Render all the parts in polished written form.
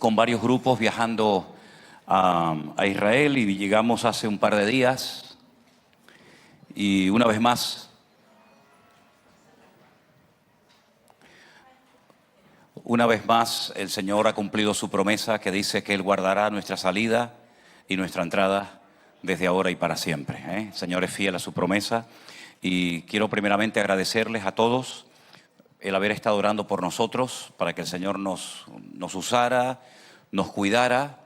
con varios grupos viajando a Israel y llegamos hace un par de días y una vez más el Señor ha cumplido su promesa que dice que Él guardará nuestra salida y nuestra entrada desde ahora y para siempre. El Señor es fiel a su promesa y quiero primeramente agradecerles a todos el haber estado orando por nosotros para que el Señor nos usara, nos cuidara,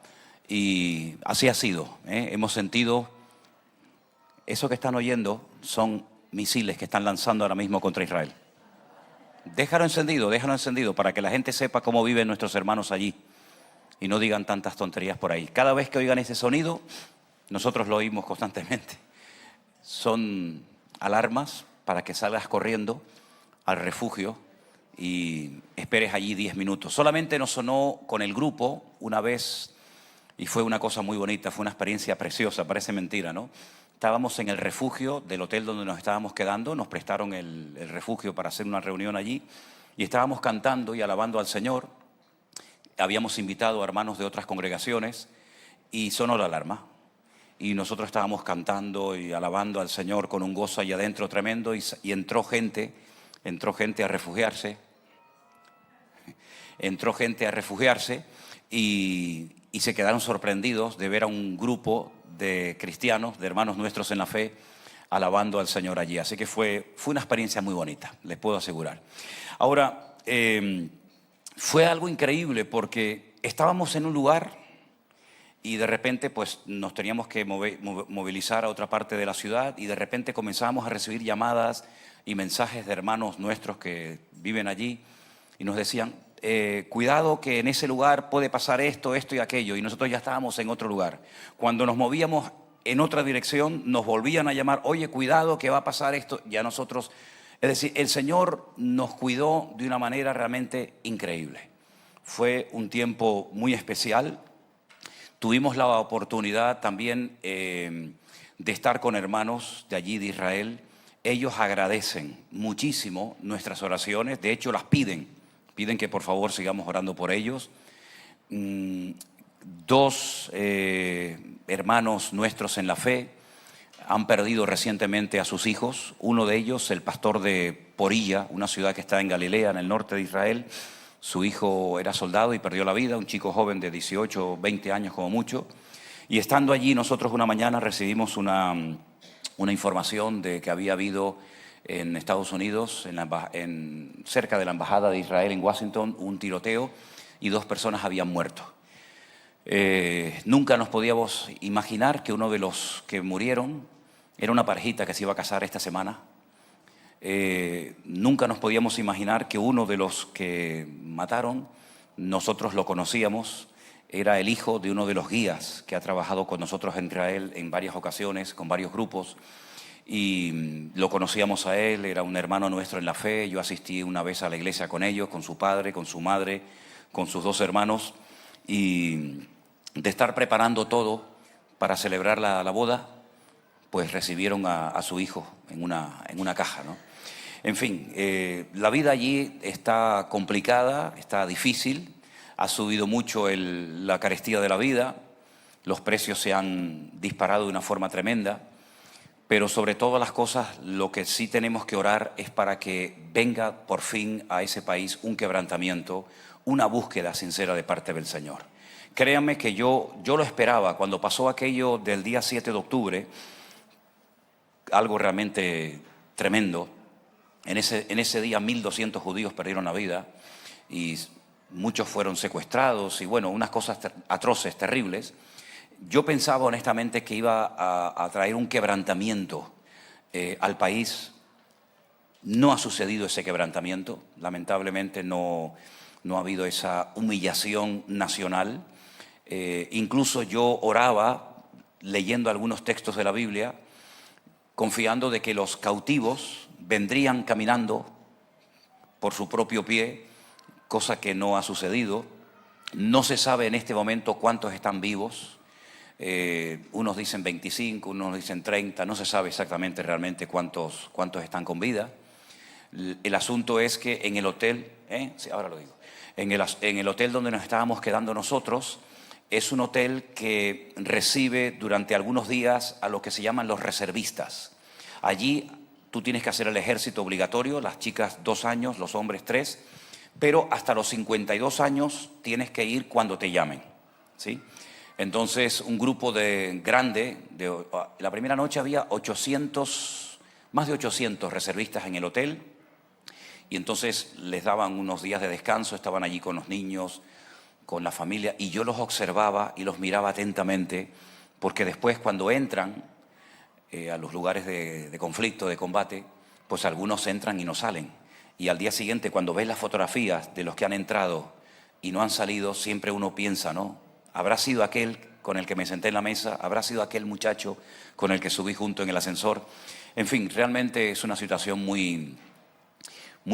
y así ha sido. Hemos sentido, eso que están oyendo son misiles que están lanzando ahora mismo contra Israel. Déjalo encendido para que la gente sepa cómo viven nuestros hermanos allí y no digan tantas tonterías por ahí. Cada vez que oigan ese sonido, nosotros lo oímos constantemente. Son alarmas para que salgas corriendo al refugio y esperes allí 10 minutos. Solamente nos sonó con el grupo una vez y fue una cosa muy bonita, fue una experiencia preciosa, parece mentira, ¿no? Estábamos en el refugio del hotel donde nos estábamos quedando, nos prestaron el refugio para hacer una reunión allí y estábamos cantando y alabando al Señor. Habíamos invitado a hermanos de otras congregaciones y sonó la alarma. Y nosotros estábamos cantando y alabando al Señor con un gozo allá adentro tremendo y entró gente a refugiarse. Entró gente a refugiarse y se quedaron sorprendidos de ver a un grupo de cristianos, de hermanos nuestros en la fe, alabando al Señor allí. Así que fue una experiencia muy bonita, les puedo asegurar. Ahora, fue algo increíble porque estábamos en un lugar y de repente pues nos teníamos que movilizar a otra parte de la ciudad y de repente comenzábamos a recibir llamadas y mensajes de hermanos nuestros que viven allí y nos decían, cuidado que en ese lugar puede pasar esto y aquello, y nosotros ya estábamos en otro lugar. Cuando nos movíamos en otra dirección nos volvían a llamar, oye, cuidado que va a pasar esto, ya nosotros, es decir, el Señor nos cuidó de una manera realmente increíble. Fue un tiempo muy especial. Tuvimos la oportunidad también de estar con hermanos de allí de Israel. Ellos agradecen muchísimo nuestras oraciones, de hecho las piden que por favor sigamos orando por ellos. Dos hermanos nuestros en la fe han perdido recientemente a sus hijos. Uno de ellos, el pastor de Porilla, una ciudad que está en Galilea, en el norte de Israel. Su hijo era soldado y perdió la vida, un chico joven de 18 o 20 años como mucho. Y estando allí nosotros una mañana recibimos una información de que había habido en Estados Unidos, cerca de la embajada de Israel en Washington, un tiroteo y 2 personas habían muerto. Nunca nos podíamos imaginar que uno de los que murieron era una parejita que se iba a casar esta semana. Nunca nos podíamos imaginar que uno de los que mataron, nosotros lo conocíamos, era el hijo de uno de los guías que ha trabajado con nosotros en Israel en varias ocasiones, con varios grupos. Y lo conocíamos a él, era un hermano nuestro en la fe. Yo asistí una vez a la iglesia con ellos, con su padre, con su madre, con sus 2 hermanos, y de estar preparando todo para celebrar la boda, pues recibieron a su hijo en una caja, ¿no? En fin, la vida allí está complicada, está difícil, ha subido mucho la carestía de la vida, los precios se han disparado de una forma tremenda. Pero sobre todas las cosas, lo que sí tenemos que orar es para que venga por fin a ese país un quebrantamiento, una búsqueda sincera de parte del Señor. Créanme que yo lo esperaba. Cuando pasó aquello del día 7 de octubre, algo realmente tremendo. En ese día 1.200 judíos perdieron la vida y muchos fueron secuestrados y bueno, unas cosas atroces, terribles. Yo pensaba honestamente que iba a traer un quebrantamiento al país. No ha sucedido ese quebrantamiento. Lamentablemente no ha habido esa humillación nacional. Incluso yo oraba leyendo algunos textos de la Biblia, confiando de que los cautivos vendrían caminando por su propio pie, cosa que no ha sucedido. No se sabe en este momento cuántos están vivos. Unos dicen 25, unos dicen 30, no se sabe exactamente realmente cuántos están con vida. El asunto es que en el hotel, sí, ahora lo digo, En el hotel donde nos estábamos quedando nosotros, es un hotel que recibe durante algunos días a lo que se llaman los reservistas. Allí tú tienes que hacer el ejército obligatorio, las chicas 2 años, los hombres 3, pero hasta los 52 años tienes que ir cuando te llamen, ¿sí? Entonces, un grupo la primera noche había más de 800 reservistas en el hotel, y entonces les daban unos días de descanso, estaban allí con los niños, con la familia, y yo los observaba y los miraba atentamente, porque después cuando entran a los lugares de conflicto, de combate, pues algunos entran y no salen. Y al día siguiente, cuando ves las fotografías de los que han entrado y no han salido, siempre uno piensa, ¿no? ¿Habrá sido aquel con el que me senté en la mesa? ¿Habrá sido aquel muchacho con el que subí junto en el ascensor? En fin, realmente es una situación muy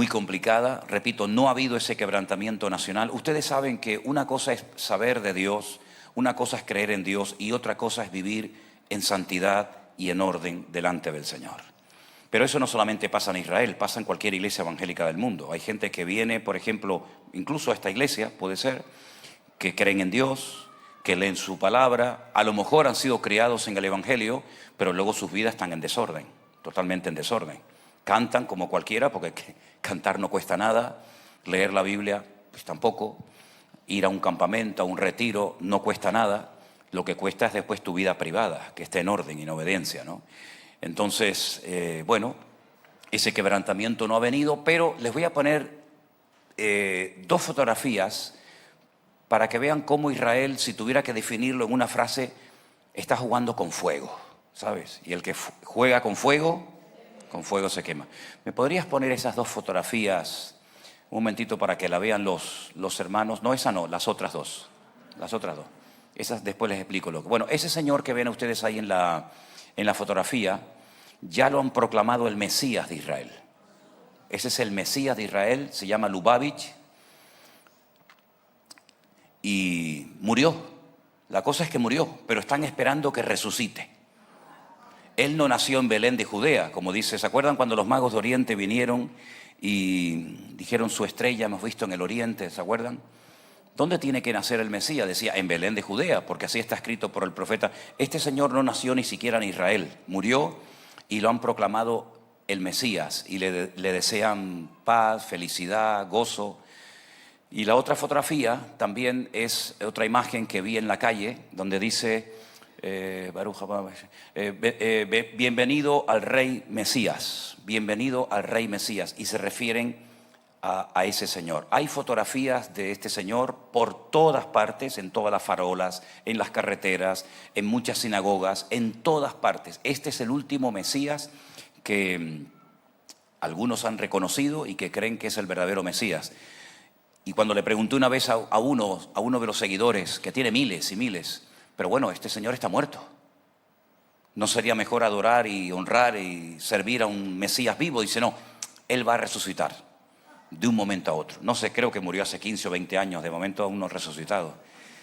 complicada. Repito, no ha habido ese quebrantamiento nacional. Ustedes saben que una cosa es saber de Dios, una cosa es creer en Dios y otra cosa es vivir en santidad y en orden delante del Señor. Pero eso no solamente pasa en Israel, pasa en cualquier iglesia evangélica del mundo. Hay gente que viene, por ejemplo, incluso a esta iglesia, puede ser, que creen en Dios, que leen su palabra, a lo mejor han sido criados en el Evangelio, pero luego sus vidas están en desorden, totalmente en desorden. Cantan como cualquiera, porque cantar no cuesta nada, leer la Biblia pues tampoco, ir a un campamento, a un retiro, no cuesta nada, lo que cuesta es después tu vida privada, que esté en orden y en obediencia, ¿no? Entonces, ese quebrantamiento no ha venido, pero les voy a poner 2 fotografías para que vean cómo Israel, si tuviera que definirlo en una frase, está jugando con fuego, ¿sabes? Y el que juega con fuego se quema. ¿Me podrías poner esas 2 fotografías un momentito para que la vean los hermanos? No, esa no, las otras dos. Las otras 2. Esas después les explico lo que... Bueno, ese señor que ven ustedes ahí en la fotografía, ya lo han proclamado el Mesías de Israel. Ese es el Mesías de Israel, se llama Lubavitch, y murió. La cosa es que murió, pero están esperando que resucite. Él no nació en Belén de Judea, como dice, ¿se acuerdan cuando los magos de Oriente vinieron y dijeron su estrella hemos visto en el Oriente? ¿Se acuerdan? ¿Dónde tiene que nacer el Mesías? Decía, en Belén de Judea, porque así está escrito por el profeta. Este señor no nació ni siquiera en Israel, murió y lo han proclamado el Mesías y le desean paz, felicidad, gozo. Y la otra fotografía también es otra imagen que vi en la calle, donde dice, bienvenido al Rey Mesías, bienvenido al Rey Mesías, y se refieren a ese señor. Hay fotografías de este señor por todas partes, en todas las farolas, en las carreteras, en muchas sinagogas, en todas partes. Este es el último Mesías que algunos han reconocido y que creen que es el verdadero Mesías. Y cuando le pregunté una vez a uno de los seguidores, que tiene miles y miles, pero bueno, este señor está muerto, ¿no sería mejor adorar y honrar y servir a un Mesías vivo? Dice, no, él va a resucitar de un momento a otro. No sé, creo que murió hace 15 o 20 años, de momento aún no resucitado.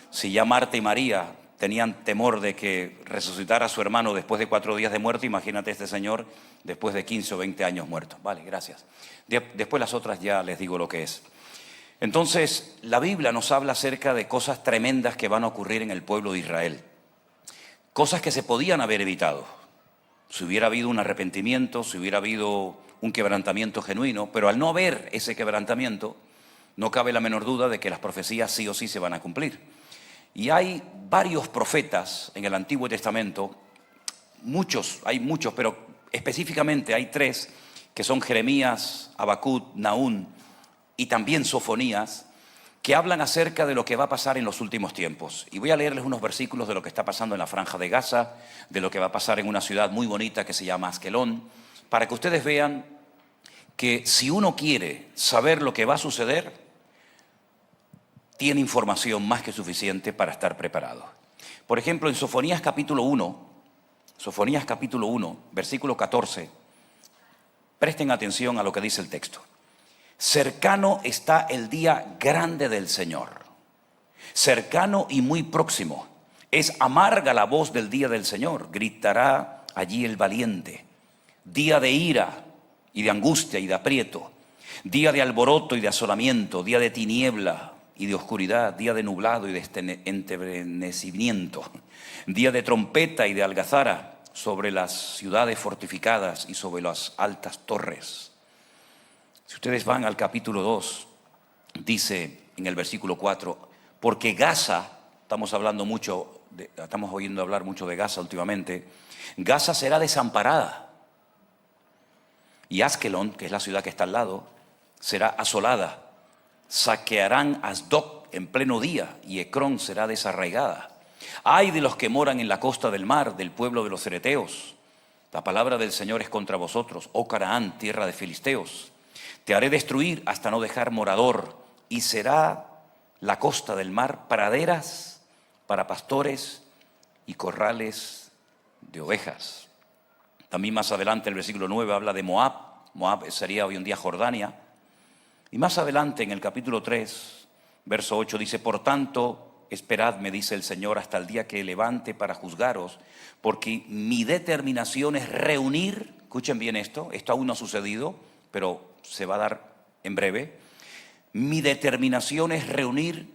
Si ya Marta y María tenían temor de que resucitara a su hermano después de 4 días de muerte, imagínate este señor después de 15 o 20 años muerto. Vale, gracias. Después las otras ya les digo lo que es. Entonces, la Biblia nos habla acerca de cosas tremendas que van a ocurrir en el pueblo de Israel. Cosas que se podían haber evitado. Si hubiera habido un arrepentimiento, si hubiera habido un quebrantamiento genuino, pero al no haber ese quebrantamiento, no cabe la menor duda de que las profecías sí o sí se van a cumplir. Y hay varios profetas en el Antiguo Testamento, hay muchos, pero específicamente hay 3, que son Jeremías, Habacuc, Nahum y también Sofonías, que hablan acerca de lo que va a pasar en los últimos tiempos. Y voy a leerles unos versículos de lo que está pasando en la Franja de Gaza, de lo que va a pasar en una ciudad muy bonita que se llama Askelón, para que ustedes vean que si uno quiere saber lo que va a suceder, tiene información más que suficiente para estar preparado. Por ejemplo, en Sofonías capítulo 1, versículo 14, presten atención a lo que dice el texto. Cercano está el día grande del Señor, cercano y muy próximo. Es amarga la voz del día del Señor, gritará allí el valiente. Día de ira y de angustia y de aprieto, día de alboroto y de asolamiento, día de tiniebla y de oscuridad, día de nublado y de enternecimiento, día de trompeta y de algazara sobre las ciudades fortificadas y sobre las altas torres. Si ustedes van al capítulo 2, dice en el versículo 4, porque Gaza, estamos oyendo hablar mucho de Gaza últimamente, Gaza será desamparada y Askelón, que es la ciudad que está al lado, será asolada. Saquearán Asdod en pleno día y Ecrón será desarraigada. Ay de los que moran en la costa del mar, del pueblo de los cereteos. La palabra del Señor es contra vosotros, oh Canaán, tierra de filisteos. Te haré destruir hasta no dejar morador, y será la costa del mar praderas para pastores y corrales de ovejas. También más adelante el versículo 9 habla de Moab. Moab sería hoy en día Jordania. Y más adelante en el capítulo 3, verso 8 dice, por tanto, esperad, me dice el Señor, hasta el día que levante para juzgaros, porque mi determinación es reunir, escuchen bien esto aún no ha sucedido, pero se va a dar en breve. Mi determinación es reunir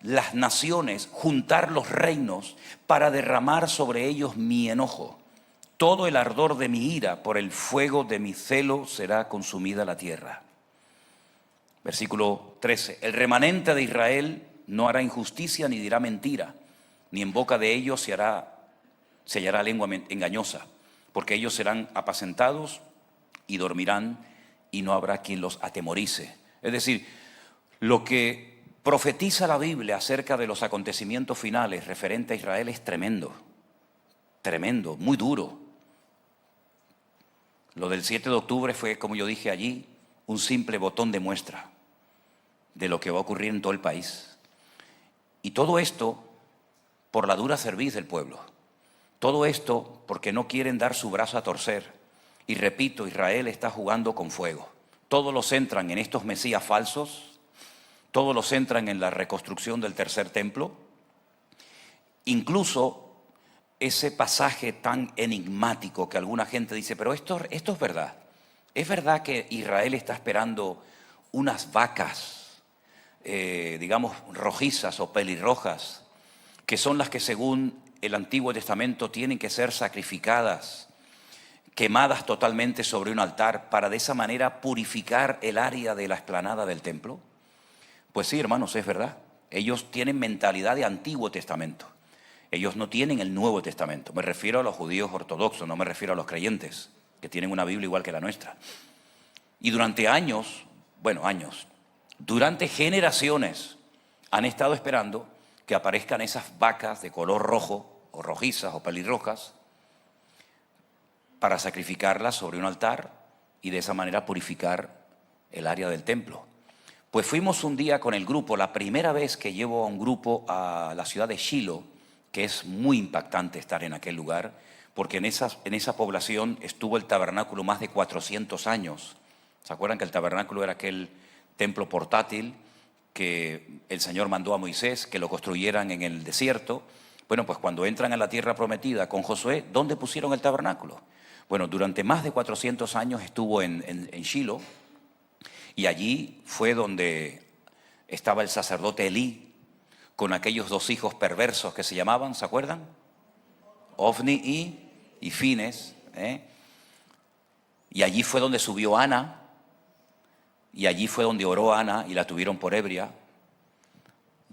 las naciones, juntar los reinos para derramar sobre ellos mi enojo. Todo el ardor de mi ira, por el fuego de mi celo será consumida la tierra. Versículo 13. El remanente de Israel no hará injusticia ni dirá mentira, ni en boca de ellos se hallará lengua engañosa, porque ellos serán apacentados y dormirán y no habrá quien los atemorice. Es decir, lo que profetiza la Biblia acerca de los acontecimientos finales referente a Israel es tremendo, tremendo, muy duro. Lo del 7 de octubre fue, como yo dije allí, un simple botón de muestra de lo que va a ocurrir en todo el país. Y todo esto por la dura cerviz del pueblo. Todo esto porque no quieren dar su brazo a torcer. Y repito, Israel está jugando con fuego. Todos los centran en estos mesías falsos, todos los centran en la reconstrucción del tercer templo. Incluso ese pasaje tan enigmático que alguna gente dice, pero esto es verdad. ¿Es verdad que Israel está esperando unas vacas, digamos, rojizas o pelirrojas, que son las que según el Antiguo Testamento tienen que ser sacrificadas, quemadas totalmente sobre un altar, para de esa manera purificar el área de la explanada del templo? Pues sí, hermanos, es verdad. Ellos tienen mentalidad de Antiguo Testamento. Ellos no tienen el Nuevo Testamento. Me refiero a los judíos ortodoxos, no me refiero a los creyentes, que tienen una Biblia igual que la nuestra. Y durante durante generaciones han estado esperando que aparezcan esas vacas de color rojo, o rojizas, o pelirrojas, para sacrificarlas sobre un altar y de esa manera purificar el área del templo. Pues fuimos un día con el grupo, la primera vez que llevo a un grupo a la ciudad de Shiloh, que es muy impactante estar en aquel lugar, porque en esa población estuvo el tabernáculo más de 400 años. ¿Se acuerdan que el tabernáculo era aquel templo portátil que el Señor mandó a Moisés que lo construyeran en el desierto? Bueno, pues cuando entran a la tierra prometida con Josué, ¿dónde pusieron el tabernáculo? Bueno, durante más de 400 años estuvo en Shiloh, y allí fue donde estaba el sacerdote Elí con aquellos dos hijos perversos que se llamaban, ¿se acuerdan? Ofni y Fines. Y allí fue donde subió Ana, y allí fue donde oró Ana y la tuvieron por ebria.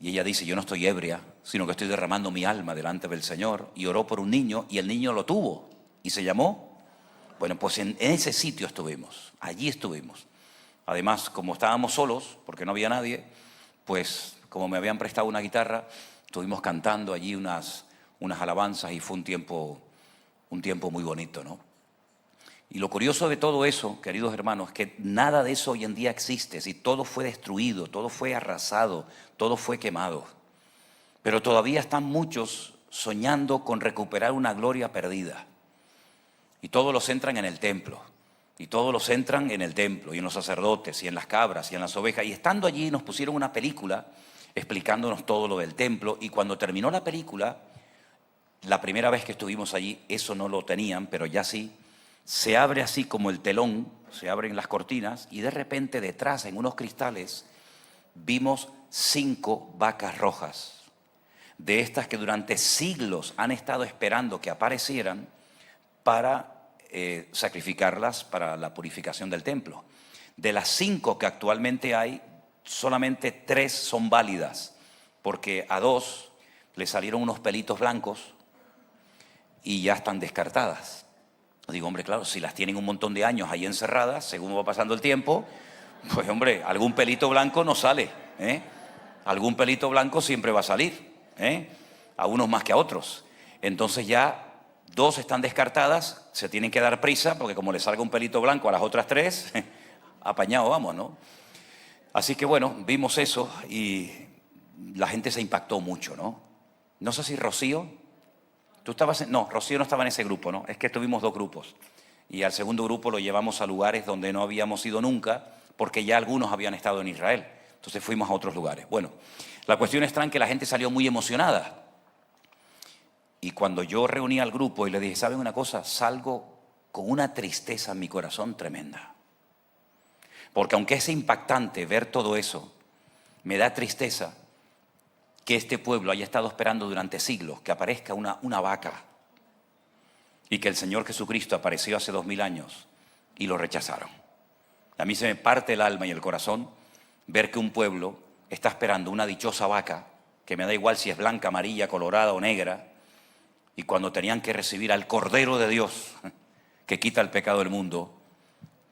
Y ella dice, yo no estoy ebria, sino que estoy derramando mi alma delante del Señor. Y oró por un niño y el niño lo tuvo y se llamó. Bueno, pues en ese sitio estuvimos, allí estuvimos. Además, como estábamos solos, porque no había nadie, pues como me habían prestado una guitarra, estuvimos cantando allí unas alabanzas y fue un tiempo muy bonito, ¿no? Y lo curioso de todo eso, queridos hermanos, es que nada de eso hoy en día existe. Si todo fue destruido, todo fue arrasado, todo fue quemado. Pero todavía están muchos soñando con recuperar una gloria perdida. Y todos los centran en el templo. Y todos los centran en el templo, y en los sacerdotes, y en las cabras, y en las ovejas. Y estando allí nos pusieron una película explicándonos todo lo del templo. Y cuando terminó la película, la primera vez que estuvimos allí, eso no lo tenían, pero ya sí, se abre así como el telón, se abren las cortinas, y de repente detrás, en unos cristales, vimos 5 vacas rojas, de estas que durante siglos han estado esperando que aparecieran para sacrificarlas para la purificación del templo. De las 5 que actualmente hay, solamente 3 son válidas, porque a 2 le salieron unos pelitos blancos y ya están descartadas. Digo, hombre, claro, si las tienen un montón de años ahí encerradas, según va pasando el tiempo, pues hombre, algún pelito blanco no sale, ¿eh? Algún pelito blanco siempre va a salir, ¿eh? A unos más que a otros. Entonces ya 2 están descartadas, se tienen que dar prisa, porque como le salga un pelito blanco a las otras 3, apañado vamos, ¿no? Así que bueno, vimos eso y la gente se impactó mucho, ¿no? No sé si Rocío, tú estabas, no, Rocío no estaba en ese grupo, ¿no? Es que tuvimos 2 grupos y al segundo grupo lo llevamos a lugares donde no habíamos ido nunca, porque ya algunos habían estado en Israel. Entonces fuimos a otros lugares. Bueno, la cuestión está en que la gente salió muy emocionada. Y cuando yo reuní al grupo y le dije, ¿saben una cosa? Salgo con una tristeza en mi corazón tremenda. Porque aunque es impactante ver todo eso, me da tristeza que este pueblo haya estado esperando durante siglos que aparezca una vaca y que el Señor Jesucristo apareció hace 2000 años y lo rechazaron. A mí se me parte el alma y el corazón ver que un pueblo está esperando una dichosa vaca, que me da igual si es blanca, amarilla, colorada o negra, y cuando tenían que recibir al Cordero de Dios, que quita el pecado del mundo,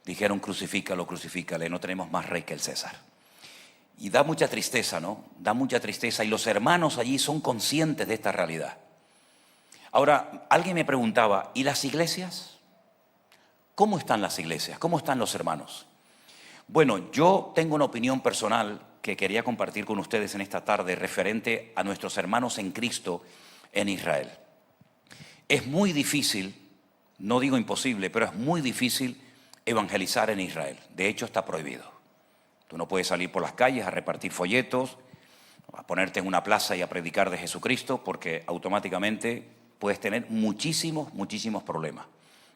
dijeron, crucifícalo, crucifícale, no tenemos más rey que el César. Y da mucha tristeza, ¿no? Da mucha tristeza, y los hermanos allí son conscientes de esta realidad. Ahora, alguien me preguntaba, ¿y las iglesias? ¿Cómo están las iglesias? ¿Cómo están los hermanos? Bueno, yo tengo una opinión personal que quería compartir con ustedes en esta tarde referente a nuestros hermanos en Cristo en Israel. Es muy difícil, no digo imposible, pero es muy difícil evangelizar en Israel. De hecho, está prohibido. Tú no puedes salir por las calles a repartir folletos, a ponerte en una plaza y a predicar de Jesucristo, porque automáticamente puedes tener muchísimos problemas.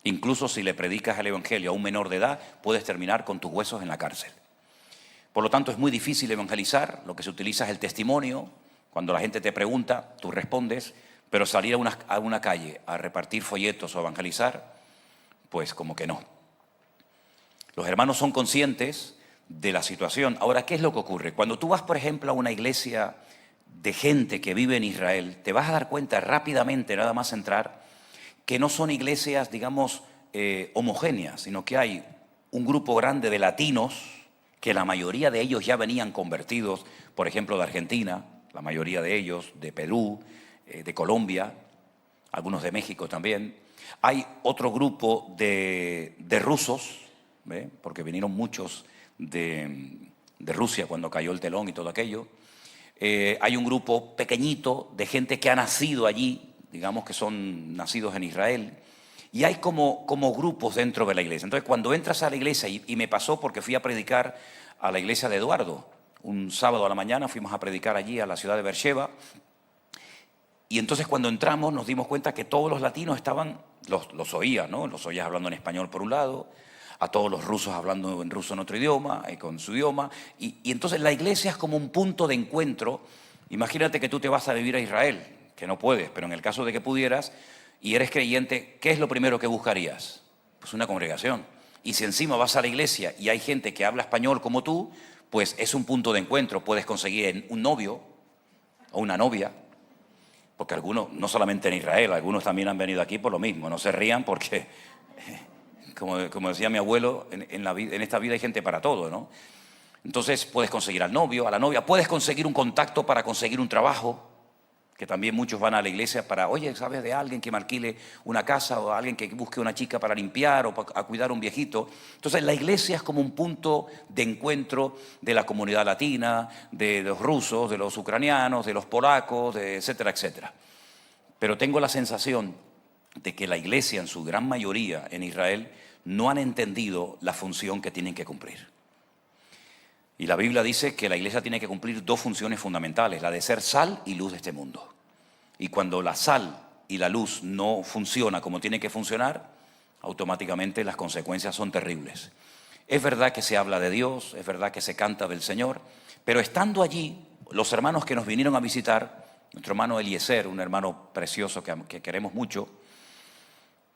Incluso si le predicas el evangelio a un menor de edad, puedes terminar con tus huesos en la cárcel. Por lo tanto, es muy difícil evangelizar. Lo que se utiliza es el testimonio. Cuando la gente te pregunta, tú respondes. Pero salir a una calle a repartir folletos o evangelizar, pues como que no. Los hermanos son conscientes de la situación. Ahora, ¿qué es lo que ocurre? Cuando tú vas, por ejemplo, a una iglesia de gente que vive en Israel, te vas a dar cuenta rápidamente, nada más entrar, que no son iglesias, digamos, homogéneas, sino que hay un grupo grande de latinos, que la mayoría de ellos ya venían convertidos, por ejemplo, de Argentina, la mayoría de ellos, de Perú, de Colombia, algunos de México también. Hay otro grupo de rusos, ¿ve? Porque vinieron muchos de Rusia cuando cayó el telón y todo aquello. Hay un grupo pequeñito de gente que ha nacido allí, digamos que son nacidos en Israel, y hay como grupos dentro de la iglesia. Entonces, cuando entras a la iglesia, y me pasó porque fui a predicar a la iglesia de Eduardo, un sábado a la mañana fuimos a predicar allí a la ciudad de Beersheba, y entonces cuando entramos nos dimos cuenta que todos los latinos estaban, los oías, ¿no? Los oías hablando en español por un lado, a todos los rusos hablando en ruso en otro idioma, con su idioma, y entonces la iglesia es como un punto de encuentro. Imagínate que tú te vas a vivir a Israel, que no puedes, pero en el caso de que pudieras, y eres creyente, ¿qué es lo primero que buscarías? Pues una congregación. Y si encima vas a la iglesia y hay gente que habla español como tú, pues es un punto de encuentro. Puedes conseguir un novio o una novia, porque algunos, no solamente en Israel, algunos también han venido aquí por lo mismo. No se rían porque, como decía mi abuelo, en esta vida hay gente para todo, ¿no? Entonces puedes conseguir al novio, a la novia, puedes conseguir un contacto para conseguir un trabajo, que también muchos van a la iglesia para, oye, ¿sabes de alguien que me alquile una casa o alguien que busque una chica para limpiar o a cuidar a un viejito? Entonces la iglesia es como un punto de encuentro de la comunidad latina, de los rusos, de los ucranianos, de los polacos, etcétera, etcétera. Pero tengo la sensación de que la iglesia en su gran mayoría en Israel no han entendido la función que tienen que cumplir. Y la Biblia dice que la iglesia tiene que cumplir 2 funciones fundamentales, la de ser sal y luz de este mundo. Y cuando la sal y la luz no funciona como tiene que funcionar, automáticamente las consecuencias son terribles. Es verdad que se habla de Dios, es verdad que se canta del Señor, pero estando allí, los hermanos que nos vinieron a visitar, nuestro hermano Eliezer, un hermano precioso que queremos mucho,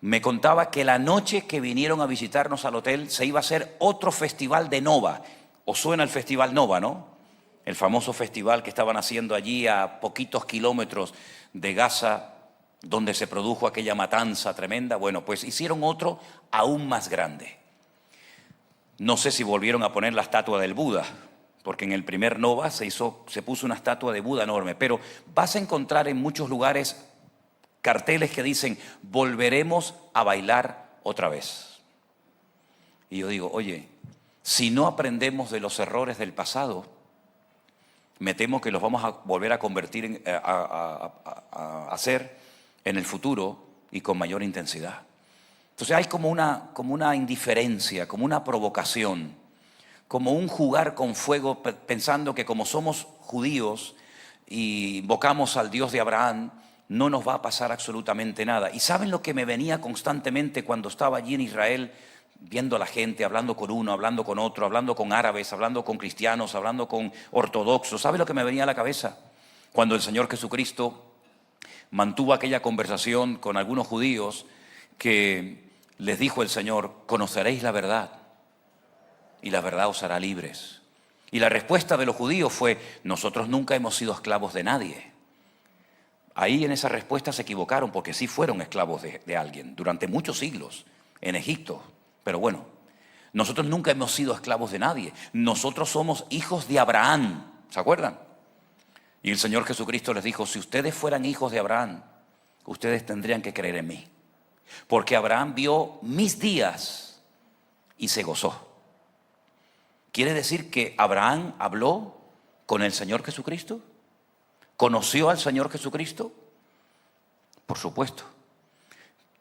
me contaba que la noche que vinieron a visitarnos al hotel se iba a hacer otro festival de Nova. ¿Os suena el festival Nova, no? El famoso festival que estaban haciendo allí a poquitos kilómetros de Gaza, donde se produjo aquella matanza tremenda. Bueno, pues hicieron otro aún más grande. No sé si volvieron a poner la estatua del Buda, porque en el primer Nova se puso una estatua de Buda enorme, pero vas a encontrar en muchos lugares carteles que dicen, volveremos a bailar otra vez. Y yo digo, oye, si no aprendemos de los errores del pasado, me temo que los vamos a volver a convertir a hacer en el futuro y con mayor intensidad. Entonces hay como una indiferencia, como una provocación, como un jugar con fuego pensando que como somos judíos y invocamos al Dios de Abraham, no nos va a pasar absolutamente nada. ¿Y saben lo que me venía constantemente cuando estaba allí en Israel, viendo a la gente, hablando con uno, hablando con otro, hablando con árabes, hablando con cristianos, hablando con ortodoxos? ¿Sabe lo que me venía a la cabeza? Cuando el Señor Jesucristo mantuvo aquella conversación con algunos judíos que les dijo el Señor, conoceréis la verdad y la verdad os hará libres. Y la respuesta de los judíos fue, nosotros nunca hemos sido esclavos de nadie. Ahí en esa respuesta se equivocaron porque sí fueron esclavos de alguien durante muchos siglos en Egipto. Pero bueno, nosotros nunca hemos sido esclavos de nadie. Nosotros somos hijos de Abraham. ¿Se acuerdan? Y el Señor Jesucristo les dijo, si ustedes fueran hijos de Abraham, ustedes tendrían que creer en mí. Porque Abraham vio mis días y se gozó. ¿Quiere decir que Abraham habló con el Señor Jesucristo? ¿Conoció al Señor Jesucristo? Por supuesto.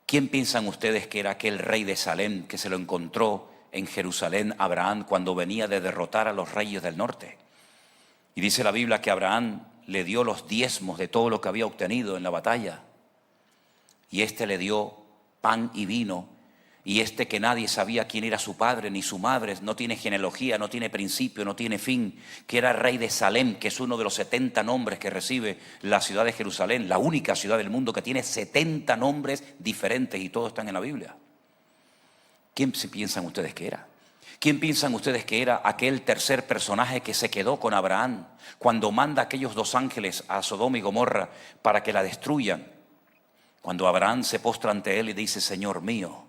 ¿Quién piensan ustedes que era aquel rey de Salem que se lo encontró en Jerusalén Abraham cuando venía de derrotar a los reyes del norte? Y dice la Biblia que Abraham le dio los diezmos de todo lo que había obtenido en la batalla. Y éste le dio pan y vino. Y este que nadie sabía quién era su padre ni su madre, no tiene genealogía, no tiene principio, no tiene fin, que era rey de Salem, que es uno de los 70 nombres que recibe la ciudad de Jerusalén, la única ciudad del mundo que tiene 70 nombres diferentes y todos están en la Biblia. ¿Quién se piensan ustedes que era? ¿Quién piensan ustedes que era aquel tercer personaje que se quedó con Abraham cuando manda a aquellos dos ángeles a Sodoma y Gomorra para que la destruyan? Cuando Abraham se postra ante él y dice, Señor mío.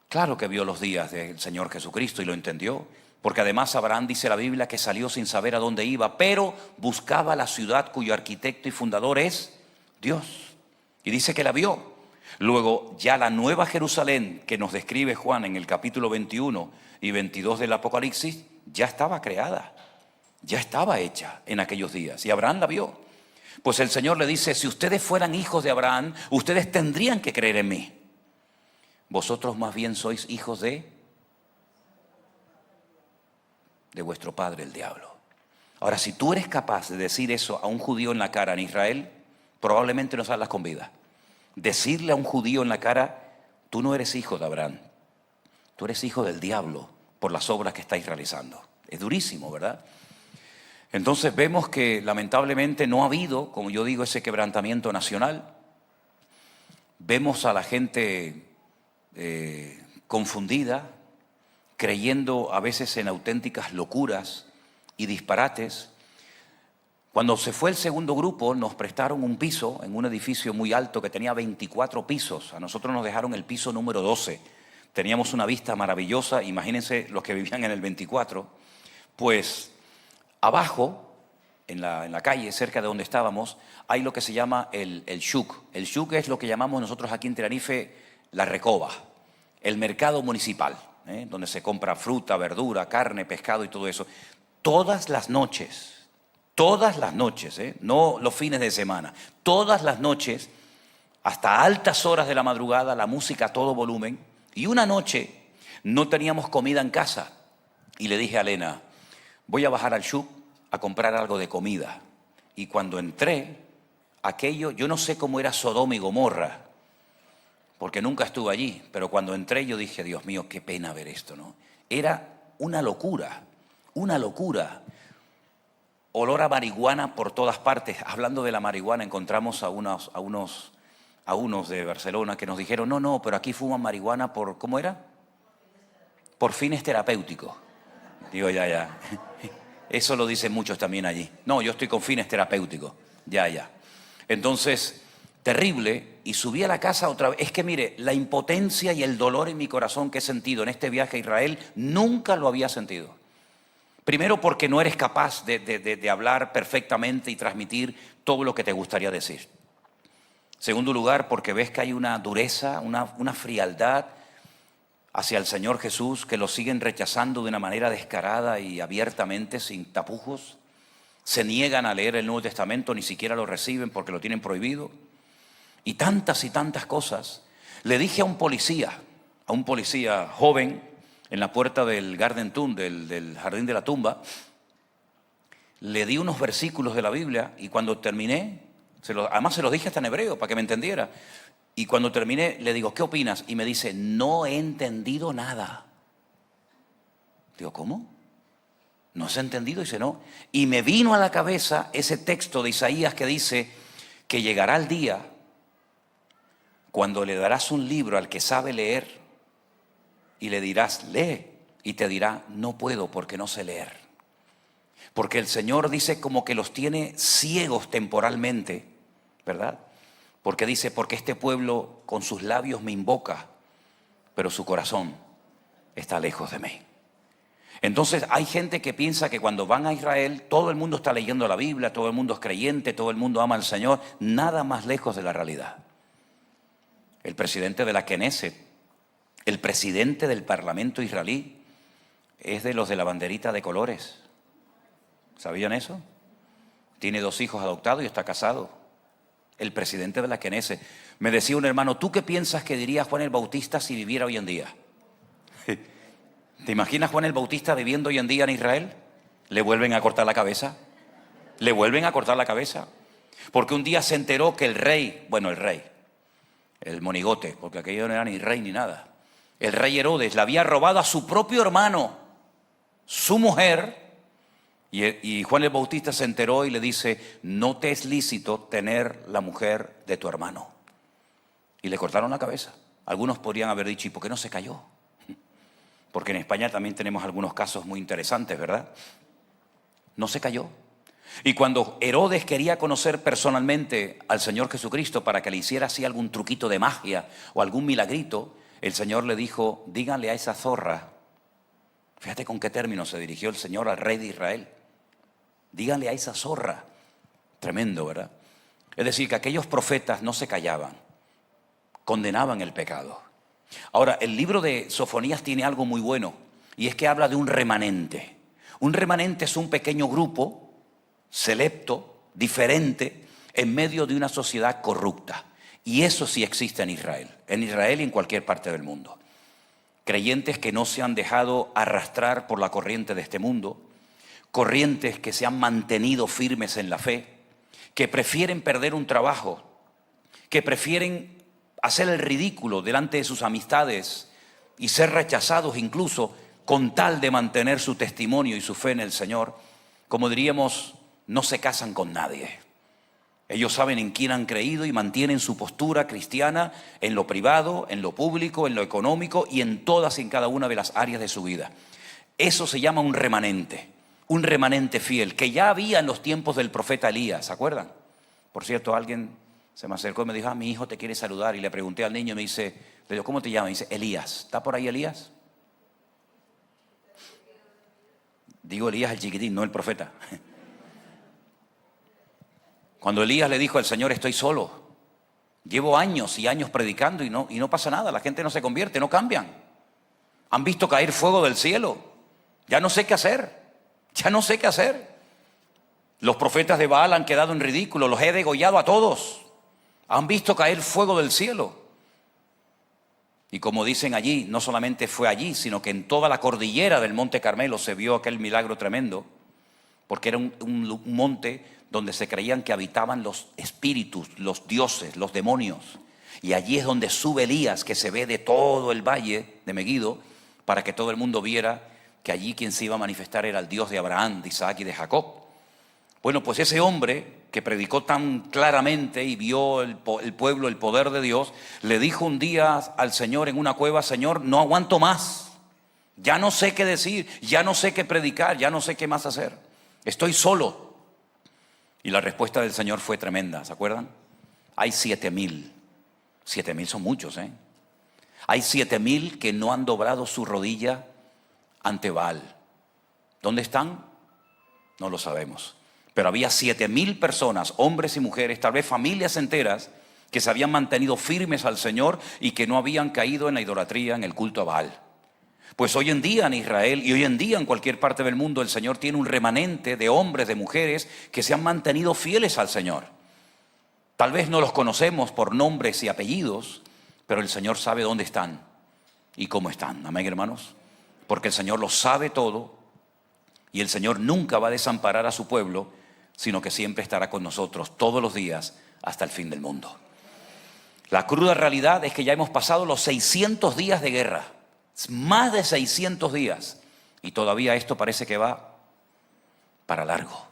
Claro que vio los días del Señor Jesucristo y lo entendió, porque además Abraham dice la Biblia que salió sin saber a dónde iba, pero buscaba la ciudad cuyo arquitecto y fundador es Dios. Y dice que la vio. Luego ya la nueva Jerusalén que nos describe Juan en el capítulo 21 y 22 del Apocalipsis, ya estaba creada, ya estaba hecha en aquellos días y Abraham la vio. Pues el Señor le dice, si ustedes fueran hijos de Abraham, ustedes tendrían que creer en mí. Vosotros más bien sois hijos de vuestro padre el diablo. Ahora, si tú eres capaz de decir eso a un judío en la cara en Israel, probablemente no salgas con vida. Decirle a un judío en la cara, tú no eres hijo de Abraham, tú eres hijo del diablo por las obras que estáis realizando. Es durísimo, ¿verdad? Entonces vemos que lamentablemente no ha habido, como yo digo, ese quebrantamiento nacional. Vemos a la gente confundida, creyendo a veces en auténticas locuras y disparates. Cuando se fue el segundo grupo, nos prestaron un piso en un edificio muy alto que tenía 24 pisos. A nosotros nos dejaron el piso número 12. Teníamos una vista maravillosa, imagínense los que vivían en el 24. Pues abajo, en la calle, cerca de donde estábamos, hay lo que se llama el shuk. El shuk es lo que llamamos nosotros aquí en Tenerife la recoba, el mercado municipal, donde se compra fruta, verdura, carne, pescado y todo eso. Todas las noches, no los fines de semana, todas las noches, hasta altas horas de la madrugada, la música a todo volumen. Y una noche no teníamos comida en casa y le dije a Elena, voy a bajar al shuk a comprar algo de comida. Y cuando entré, aquello, yo no sé cómo era Sodoma y Gomorra, porque nunca estuve allí, pero cuando entré yo dije, Dios mío, qué pena ver esto, ¿no? Era una locura, una locura. olor a marihuana por todas partes. Hablando de la marihuana, encontramos a unos de Barcelona que nos dijeron, no, pero aquí fuman marihuana por, ¿cómo era? Por fines terapéuticos. Digo, ya. Eso lo dicen muchos también allí. No, yo estoy con fines terapéuticos. Ya. Entonces, terrible. Y subí a la casa otra vez. Es que mire, la impotencia y el dolor en mi corazón que he sentido en este viaje a Israel, nunca lo había sentido. Primero porque no eres capaz de hablar perfectamente y transmitir todo lo que te gustaría decir. Segundo lugar, porque ves que hay una dureza, una frialdad hacia el Señor Jesús, que lo siguen rechazando de una manera descarada y abiertamente, sin tapujos. Se niegan a leer el Nuevo Testamento, ni siquiera lo reciben porque lo tienen prohibido. Y tantas cosas. Le dije a un policía joven, en la puerta del Garden Tomb, del Jardín de la Tumba, le di unos versículos de la Biblia y cuando terminé, además se los dije hasta en hebreo para que me entendiera. Y cuando terminé le digo, ¿qué opinas? Y me dice, no he entendido nada. Digo, ¿cómo? ¿No has entendido? Y dice, no. Y me vino a la cabeza ese texto de Isaías que dice que llegará el día cuando le darás un libro al que sabe leer y le dirás, lee, y te dirá, no puedo porque no sé leer. Porque el Señor dice como que los tiene ciegos temporalmente, ¿verdad? Porque dice, porque este pueblo con sus labios me invoca, pero su corazón está lejos de mí. Entonces hay gente que piensa que cuando van a Israel, todo el mundo está leyendo la Biblia, todo el mundo es creyente, todo el mundo ama al Señor, nada más lejos de la realidad. El presidente de la Knesset, el presidente del Parlamento israelí, es de los de la banderita de colores. ¿Sabían eso? Tiene 2 hijos adoptados y está casado. El presidente de la Knesset. Me decía un hermano, ¿tú qué piensas que diría Juan el Bautista si viviera hoy en día? ¿Te imaginas Juan el Bautista viviendo hoy en día en Israel? ¿Le vuelven a cortar la cabeza? ¿Le vuelven a cortar la cabeza? Porque un día se enteró que el rey, el monigote, porque aquello no era ni rey ni nada, el rey Herodes le había robado a su propio hermano, su mujer, y Juan el Bautista se enteró y le dice, no te es lícito tener la mujer de tu hermano. Y le cortaron la cabeza. Algunos podrían haber dicho, ¿y por qué no se cayó? Porque en España también tenemos algunos casos muy interesantes, ¿verdad? No se cayó. Y cuando Herodes quería conocer personalmente al Señor Jesucristo para que le hiciera así algún truquito de magia o algún milagrito, el Señor le dijo, díganle a esa zorra. Fíjate con qué término se dirigió el Señor al rey de Israel. Díganle a esa zorra. Tremendo, ¿verdad? Es decir, que aquellos profetas no se callaban, condenaban el pecado. Ahora, el libro de Sofonías tiene algo muy bueno, y es que habla de un remanente. Un remanente es un pequeño grupo, selecto, diferente, en medio de una sociedad corrupta. Y eso sí existe en Israel y en cualquier parte del mundo. Creyentes que no se han dejado arrastrar por la corriente de este mundo, corrientes que se han mantenido firmes en la fe, que prefieren perder un trabajo, que prefieren hacer el ridículo delante de sus amistades y ser rechazados incluso con tal de mantener su testimonio y su fe en el Señor. Como diríamos, no se casan con nadie. Ellos saben en quién han creído y mantienen su postura cristiana en lo privado, en lo público, en lo económico y en todas y en cada una de las áreas de su vida. Eso se llama un remanente fiel, que ya había en los tiempos del profeta Elías, ¿se acuerdan? Por cierto, alguien se me acercó y me dijo, mi hijo te quiere saludar. Y le pregunté al niño y me dice, le digo, ¿cómo te llamas? Me dice, Elías. ¿Está por ahí Elías? Digo Elías el chiquitín, no el profeta. Cuando Elías le dijo al Señor, estoy solo, llevo años y años predicando y no pasa nada, la gente no se convierte, no cambian. Han visto caer fuego del cielo, ya no sé qué hacer. Los profetas de Baal han quedado en ridículo, los he degollado a todos. Han visto caer fuego del cielo. Y como dicen allí, no solamente fue allí, sino que en toda la cordillera del Monte Carmelo se vio aquel milagro tremendo, porque era un monte donde se creían que habitaban los espíritus, los dioses, los demonios. Y allí es donde sube Elías, que se ve de todo el valle de Meguido, para que todo el mundo viera que allí quien se iba a manifestar era el Dios de Abraham, de Isaac y de Jacob. Bueno, pues ese hombre que predicó tan claramente y vio el pueblo, el poder de Dios, le dijo un día al Señor en una cueva: Señor, no aguanto más, ya no sé qué decir, ya no sé qué predicar, ya no sé qué más hacer, estoy solo. Y la respuesta del Señor fue tremenda, ¿se acuerdan? Hay 7,000, 7,000 son muchos, ¿eh? Hay 7,000 que no han doblado su rodilla ante Baal. ¿Dónde están? No lo sabemos. Pero había 7,000 personas, hombres y mujeres, tal vez familias enteras, que se habían mantenido firmes al Señor y que no habían caído en la idolatría, en el culto a Baal. Pues hoy en día en Israel y hoy en día en cualquier parte del mundo, el Señor tiene un remanente de hombres, de mujeres que se han mantenido fieles al Señor. Tal vez no los conocemos por nombres y apellidos, pero el Señor sabe dónde están y cómo están. Amén, hermanos. Porque el Señor lo sabe todo y el Señor nunca va a desamparar a su pueblo, sino que siempre estará con nosotros todos los días hasta el fin del mundo. La cruda realidad es que ya hemos pasado los 600 días de guerra, más de 600 días, y todavía esto parece que va para largo.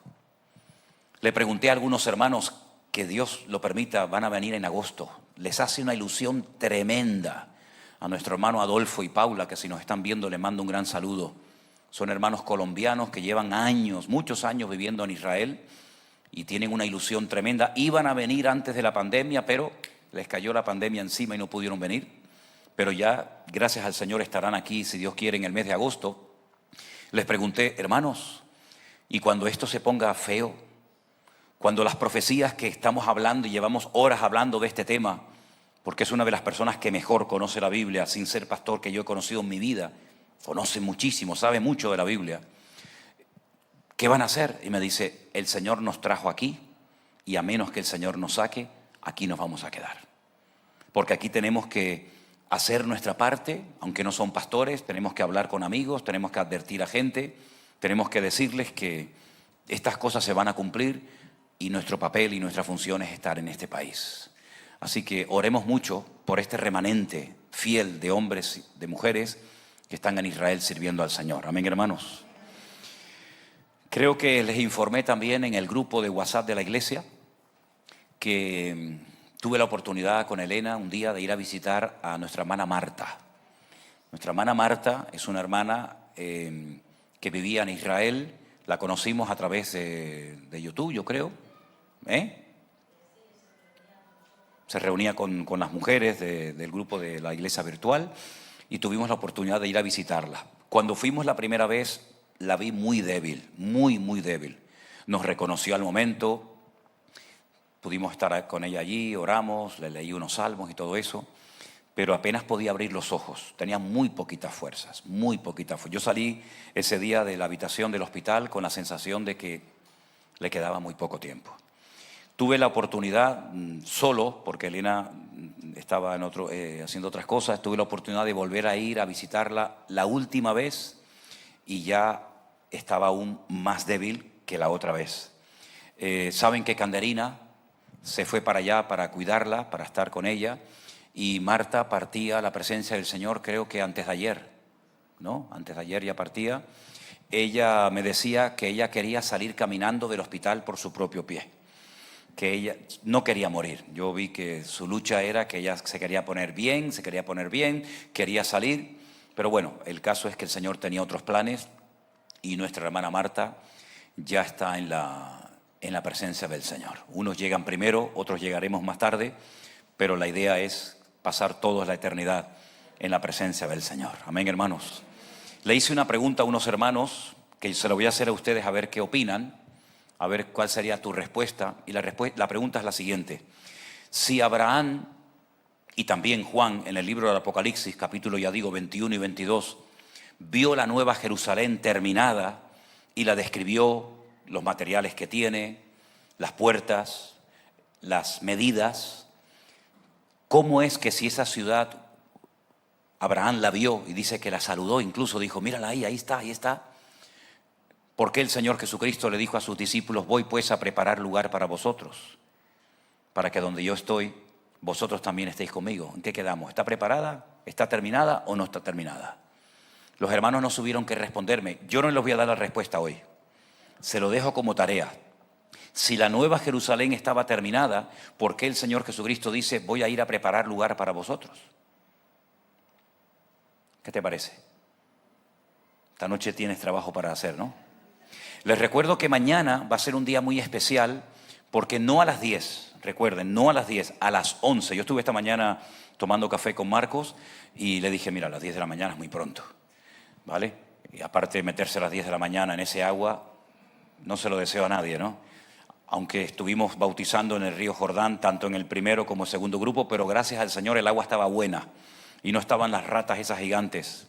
Le pregunté a algunos hermanos, que Dios lo permita, van a venir en agosto. Les hace una ilusión tremenda. A nuestro hermano Adolfo y Paula, que si nos están viendo, le mando un gran saludo. Son hermanos colombianos que llevan años, muchos años viviendo en Israel y tienen una ilusión tremenda. Iban a venir antes de la pandemia, pero les cayó la pandemia encima y no pudieron venir. Pero ya, gracias al Señor, estarán aquí, si Dios quiere, en el mes de agosto. Les pregunté: hermanos, ¿y cuando esto se ponga feo? Cuando las profecías que estamos hablando y llevamos horas hablando de este tema, porque es una de las personas que mejor conoce la Biblia, sin ser pastor, que yo he conocido en mi vida, conoce muchísimo, sabe mucho de la Biblia, ¿qué van a hacer? Y me dice: el Señor nos trajo aquí y a menos que el Señor nos saque, aquí nos vamos a quedar. Porque aquí tenemos que hacer nuestra parte, aunque no son pastores, tenemos que hablar con amigos, tenemos que advertir a gente, tenemos que decirles que estas cosas se van a cumplir. Y nuestro papel y nuestra función es estar en este país. Así que oremos mucho por este remanente fiel de hombres y de mujeres que están en Israel sirviendo al Señor. Amén, hermanos. Creo que les informé también en el grupo de WhatsApp de la iglesia que tuve la oportunidad con Elena un día de ir a visitar a nuestra hermana Marta. Nuestra hermana Marta es una hermana que vivía en Israel. La conocimos a través de YouTube, yo creo. Se reunía con las mujeres del grupo de la iglesia virtual y tuvimos la oportunidad de ir a visitarla. Cuando fuimos la primera vez, la vi muy débil, muy, muy débil. Nos reconoció al momento, pudimos estar con ella allí, oramos, le leí unos salmos y todo eso, pero apenas podía abrir los ojos, tenía muy poquitas fuerzas, muy poquitas fuerzas. Yo salí ese día de la habitación del hospital con la sensación de que le quedaba muy poco tiempo. Tuve la oportunidad, solo, porque Elena estaba haciendo otras cosas, tuve la oportunidad de volver a ir a visitarla la última vez y ya estaba aún más débil que la otra vez. Saben que Canderina se fue para allá para cuidarla, para estar con ella, y Marta partía a la presencia del Señor, creo que antes de ayer, ¿no? Antes de ayer ya partía. Ella me decía que ella quería salir caminando del hospital por su propio pie, que ella no quería morir. Yo vi que su lucha era que ella se quería poner bien, quería salir, pero bueno, el caso es que el Señor tenía otros planes y nuestra hermana Marta ya está en la presencia del Señor. Unos llegan primero, otros llegaremos más tarde, pero la idea es pasar todos la eternidad en la presencia del Señor. Amén, hermanos. Le hice una pregunta a unos hermanos, que se lo voy a hacer a ustedes a ver qué opinan, a ver cuál sería tu respuesta. Y la pregunta es la siguiente: si Abraham y también Juan en el libro del Apocalipsis, capítulo 21 y 22, vio la nueva Jerusalén terminada y la describió, los materiales que tiene, las puertas, las medidas, ¿cómo es que si esa ciudad Abraham la vio y dice que la saludó, incluso dijo: mírala ahí está, ahí está? ¿Por qué el Señor Jesucristo le dijo a sus discípulos: voy pues a preparar lugar para vosotros, para que donde yo estoy, vosotros también estéis conmigo? ¿En qué quedamos? ¿Está preparada? ¿Está terminada o no está terminada? Los hermanos no tuvieron que responderme. Yo no les voy a dar la respuesta hoy. Se lo dejo como tarea. Si la nueva Jerusalén estaba terminada, ¿por qué el Señor Jesucristo dice, voy a ir a preparar lugar para vosotros? ¿Qué te parece? Esta noche tienes trabajo para hacer, ¿no? Les recuerdo que mañana va a ser un día muy especial, porque no a las 10, recuerden, no a las 10, a las 11. Yo estuve esta mañana tomando café con Marcos y le dije, mira, a las 10 de la mañana es muy pronto, ¿vale? Y aparte de meterse a las 10 de la mañana en ese agua, no se lo deseo a nadie, ¿no? Aunque estuvimos bautizando en el río Jordán, tanto en el primero como el segundo grupo, pero gracias al Señor el agua estaba buena y no estaban las ratas esas gigantes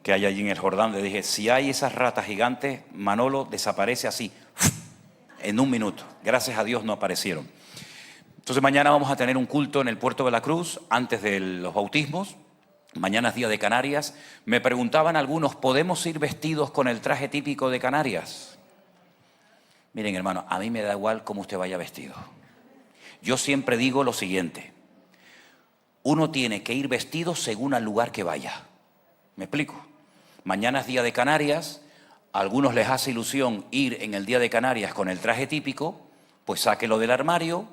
que hay allí en el Jordán. Le dije, si hay esas ratas gigantes, Manolo desaparece así, en un minuto. Gracias a Dios no aparecieron. Entonces mañana vamos a tener un culto en el Puerto de la Cruz, antes de los bautismos. Mañana es día de Canarias. Me preguntaban algunos, ¿podemos ir vestidos con el traje típico de Canarias? Miren, hermano, a mí me da igual cómo usted vaya vestido. Yo siempre digo lo siguiente: uno tiene que ir vestido según al lugar que vaya. ¿Me explico? Mañana es día de Canarias, a algunos les hace ilusión ir en el día de Canarias con el traje típico, pues sáquelo del armario,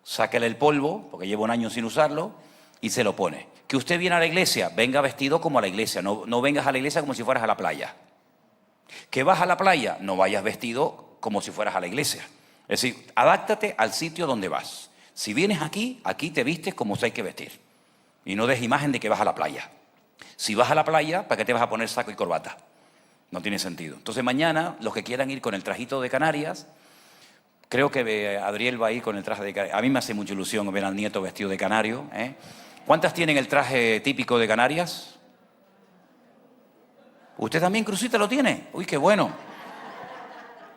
sáquele el polvo, porque lleva un año sin usarlo, y se lo pone. Que usted viene a la iglesia, venga vestido como a la iglesia, no vengas a la iglesia como si fueras a la playa. Que vas a la playa, no vayas vestido como si fueras a la iglesia. Es decir, adáptate al sitio donde vas. Si vienes aquí, aquí te vistes como se hay que vestir. Y no des imagen de que vas a la playa. Si vas a la playa, ¿para qué te vas a poner saco y corbata? No tiene sentido. Entonces mañana, los que quieran ir con el trajito de Canarias, creo que Adriel va a ir con el traje de Canarias. A mí me hace mucha ilusión ver al nieto vestido de canario, ¿eh? ¿Cuántas tienen el traje típico de Canarias? ¿Usted también, Cruzita, lo tiene? Uy, qué bueno.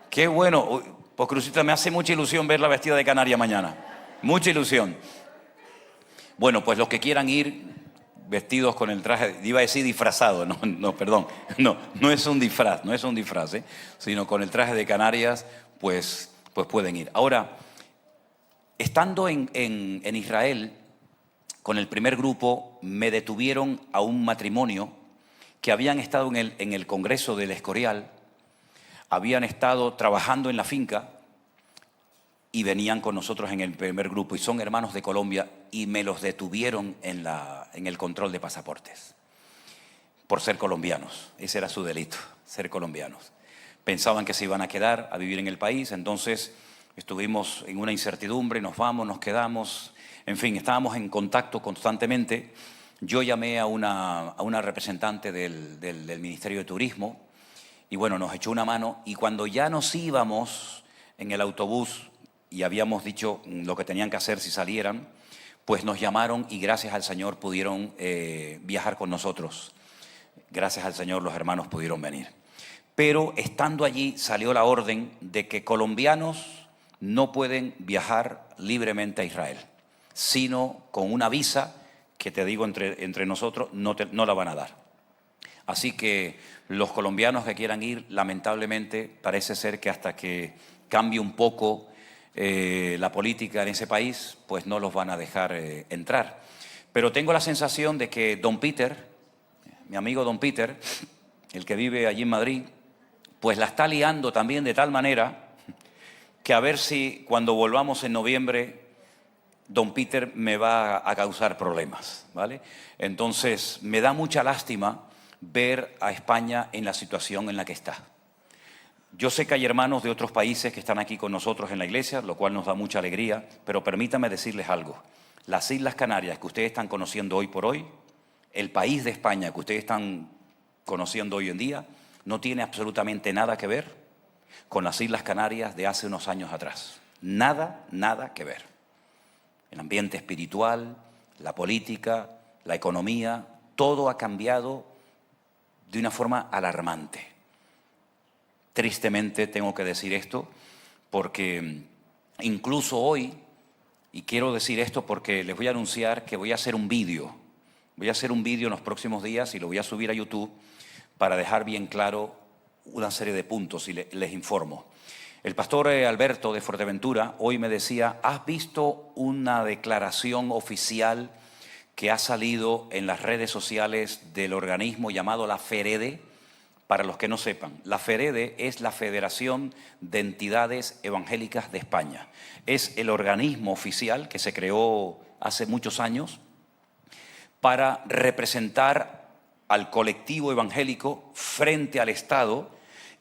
Qué bueno. Uy, pues Cruzita, me hace mucha ilusión verla vestida de canaria mañana. Mucha ilusión. Bueno, pues los que quieran ir vestidos con el traje, iba a decir disfrazado, perdón, no es un disfraz, ¿eh? Sino con el traje de Canarias, pues pueden ir. Ahora, estando en Israel, con el primer grupo, me detuvieron a un matrimonio que habían estado en el Congreso del Escorial, habían estado trabajando en la finca y venían con nosotros en el primer grupo, y son hermanos de Colombia, y me los detuvieron en el control de pasaportes por ser colombianos. Ese era su delito, ser colombianos. Pensaban que se iban a quedar a vivir en el país, entonces estuvimos en una incertidumbre, nos vamos, nos quedamos, en fin, estábamos en contacto constantemente. Yo llamé a una representante del Ministerio de Turismo y bueno, nos echó una mano, y cuando ya nos íbamos en el autobús y habíamos dicho lo que tenían que hacer si salieran, pues nos llamaron y gracias al Señor pudieron viajar con nosotros. Gracias al Señor los hermanos pudieron venir. Pero estando allí salió la orden de que colombianos no pueden viajar libremente a Israel, sino con una visa que, te digo entre nosotros, no la van a dar. Así que los colombianos que quieran ir, lamentablemente, parece ser que hasta que cambie un poco la política en ese país, pues no los van a dejar entrar. Pero tengo la sensación de que don Peter, mi amigo don Peter, el que vive allí en Madrid, pues la está liando también de tal manera que a ver si cuando volvamos en noviembre don Peter me va a causar problemas, ¿vale? Entonces me da mucha lástima ver a España en la situación en la que está. Yo sé que hay hermanos de otros países que están aquí con nosotros en la iglesia, lo cual nos da mucha alegría, pero permítame decirles algo. Las Islas Canarias que ustedes están conociendo hoy por hoy, el país de España que ustedes están conociendo hoy en día, no tiene absolutamente nada que ver con las Islas Canarias de hace unos años atrás. Nada que ver. El ambiente espiritual, la política, la economía, todo ha cambiado de una forma alarmante. Tristemente tengo que decir esto porque incluso hoy, y quiero decir esto porque les voy a anunciar que voy a hacer un vídeo. Voy a hacer un vídeo en los próximos días y lo voy a subir a YouTube para dejar bien claro una serie de puntos y les informo. El pastor Alberto de Fuerteventura hoy me decía, ¿has visto una declaración oficial que ha salido en las redes sociales del organismo llamado la FEREDE Para los que no sepan, la FEREDE es la Federación de Entidades Evangélicas de España. Es el organismo oficial que se creó hace muchos años para representar al colectivo evangélico frente al Estado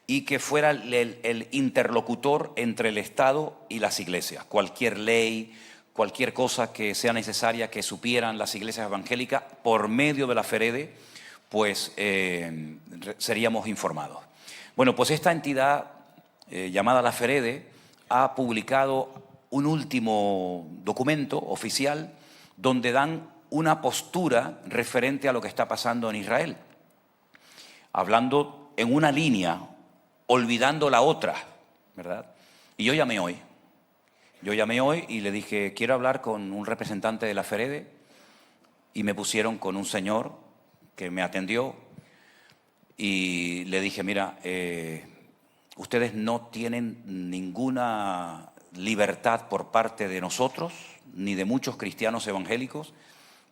y que fuera el interlocutor entre el Estado y las iglesias. Cualquier ley, cualquier cosa que sea necesaria que supieran las iglesias evangélicas, por medio de la FEREDE, pues seríamos informados. Bueno, pues esta entidad llamada la FEREDE ha publicado un último documento oficial donde dan una postura referente a lo que está pasando en Israel, hablando en una línea, olvidando la otra, ¿verdad? Y yo llamé hoy y le dije, quiero hablar con un representante de la FEREDE, y me pusieron con un señor que me atendió y le dije, mira, ustedes no tienen ninguna libertad por parte de nosotros, ni de muchos cristianos evangélicos,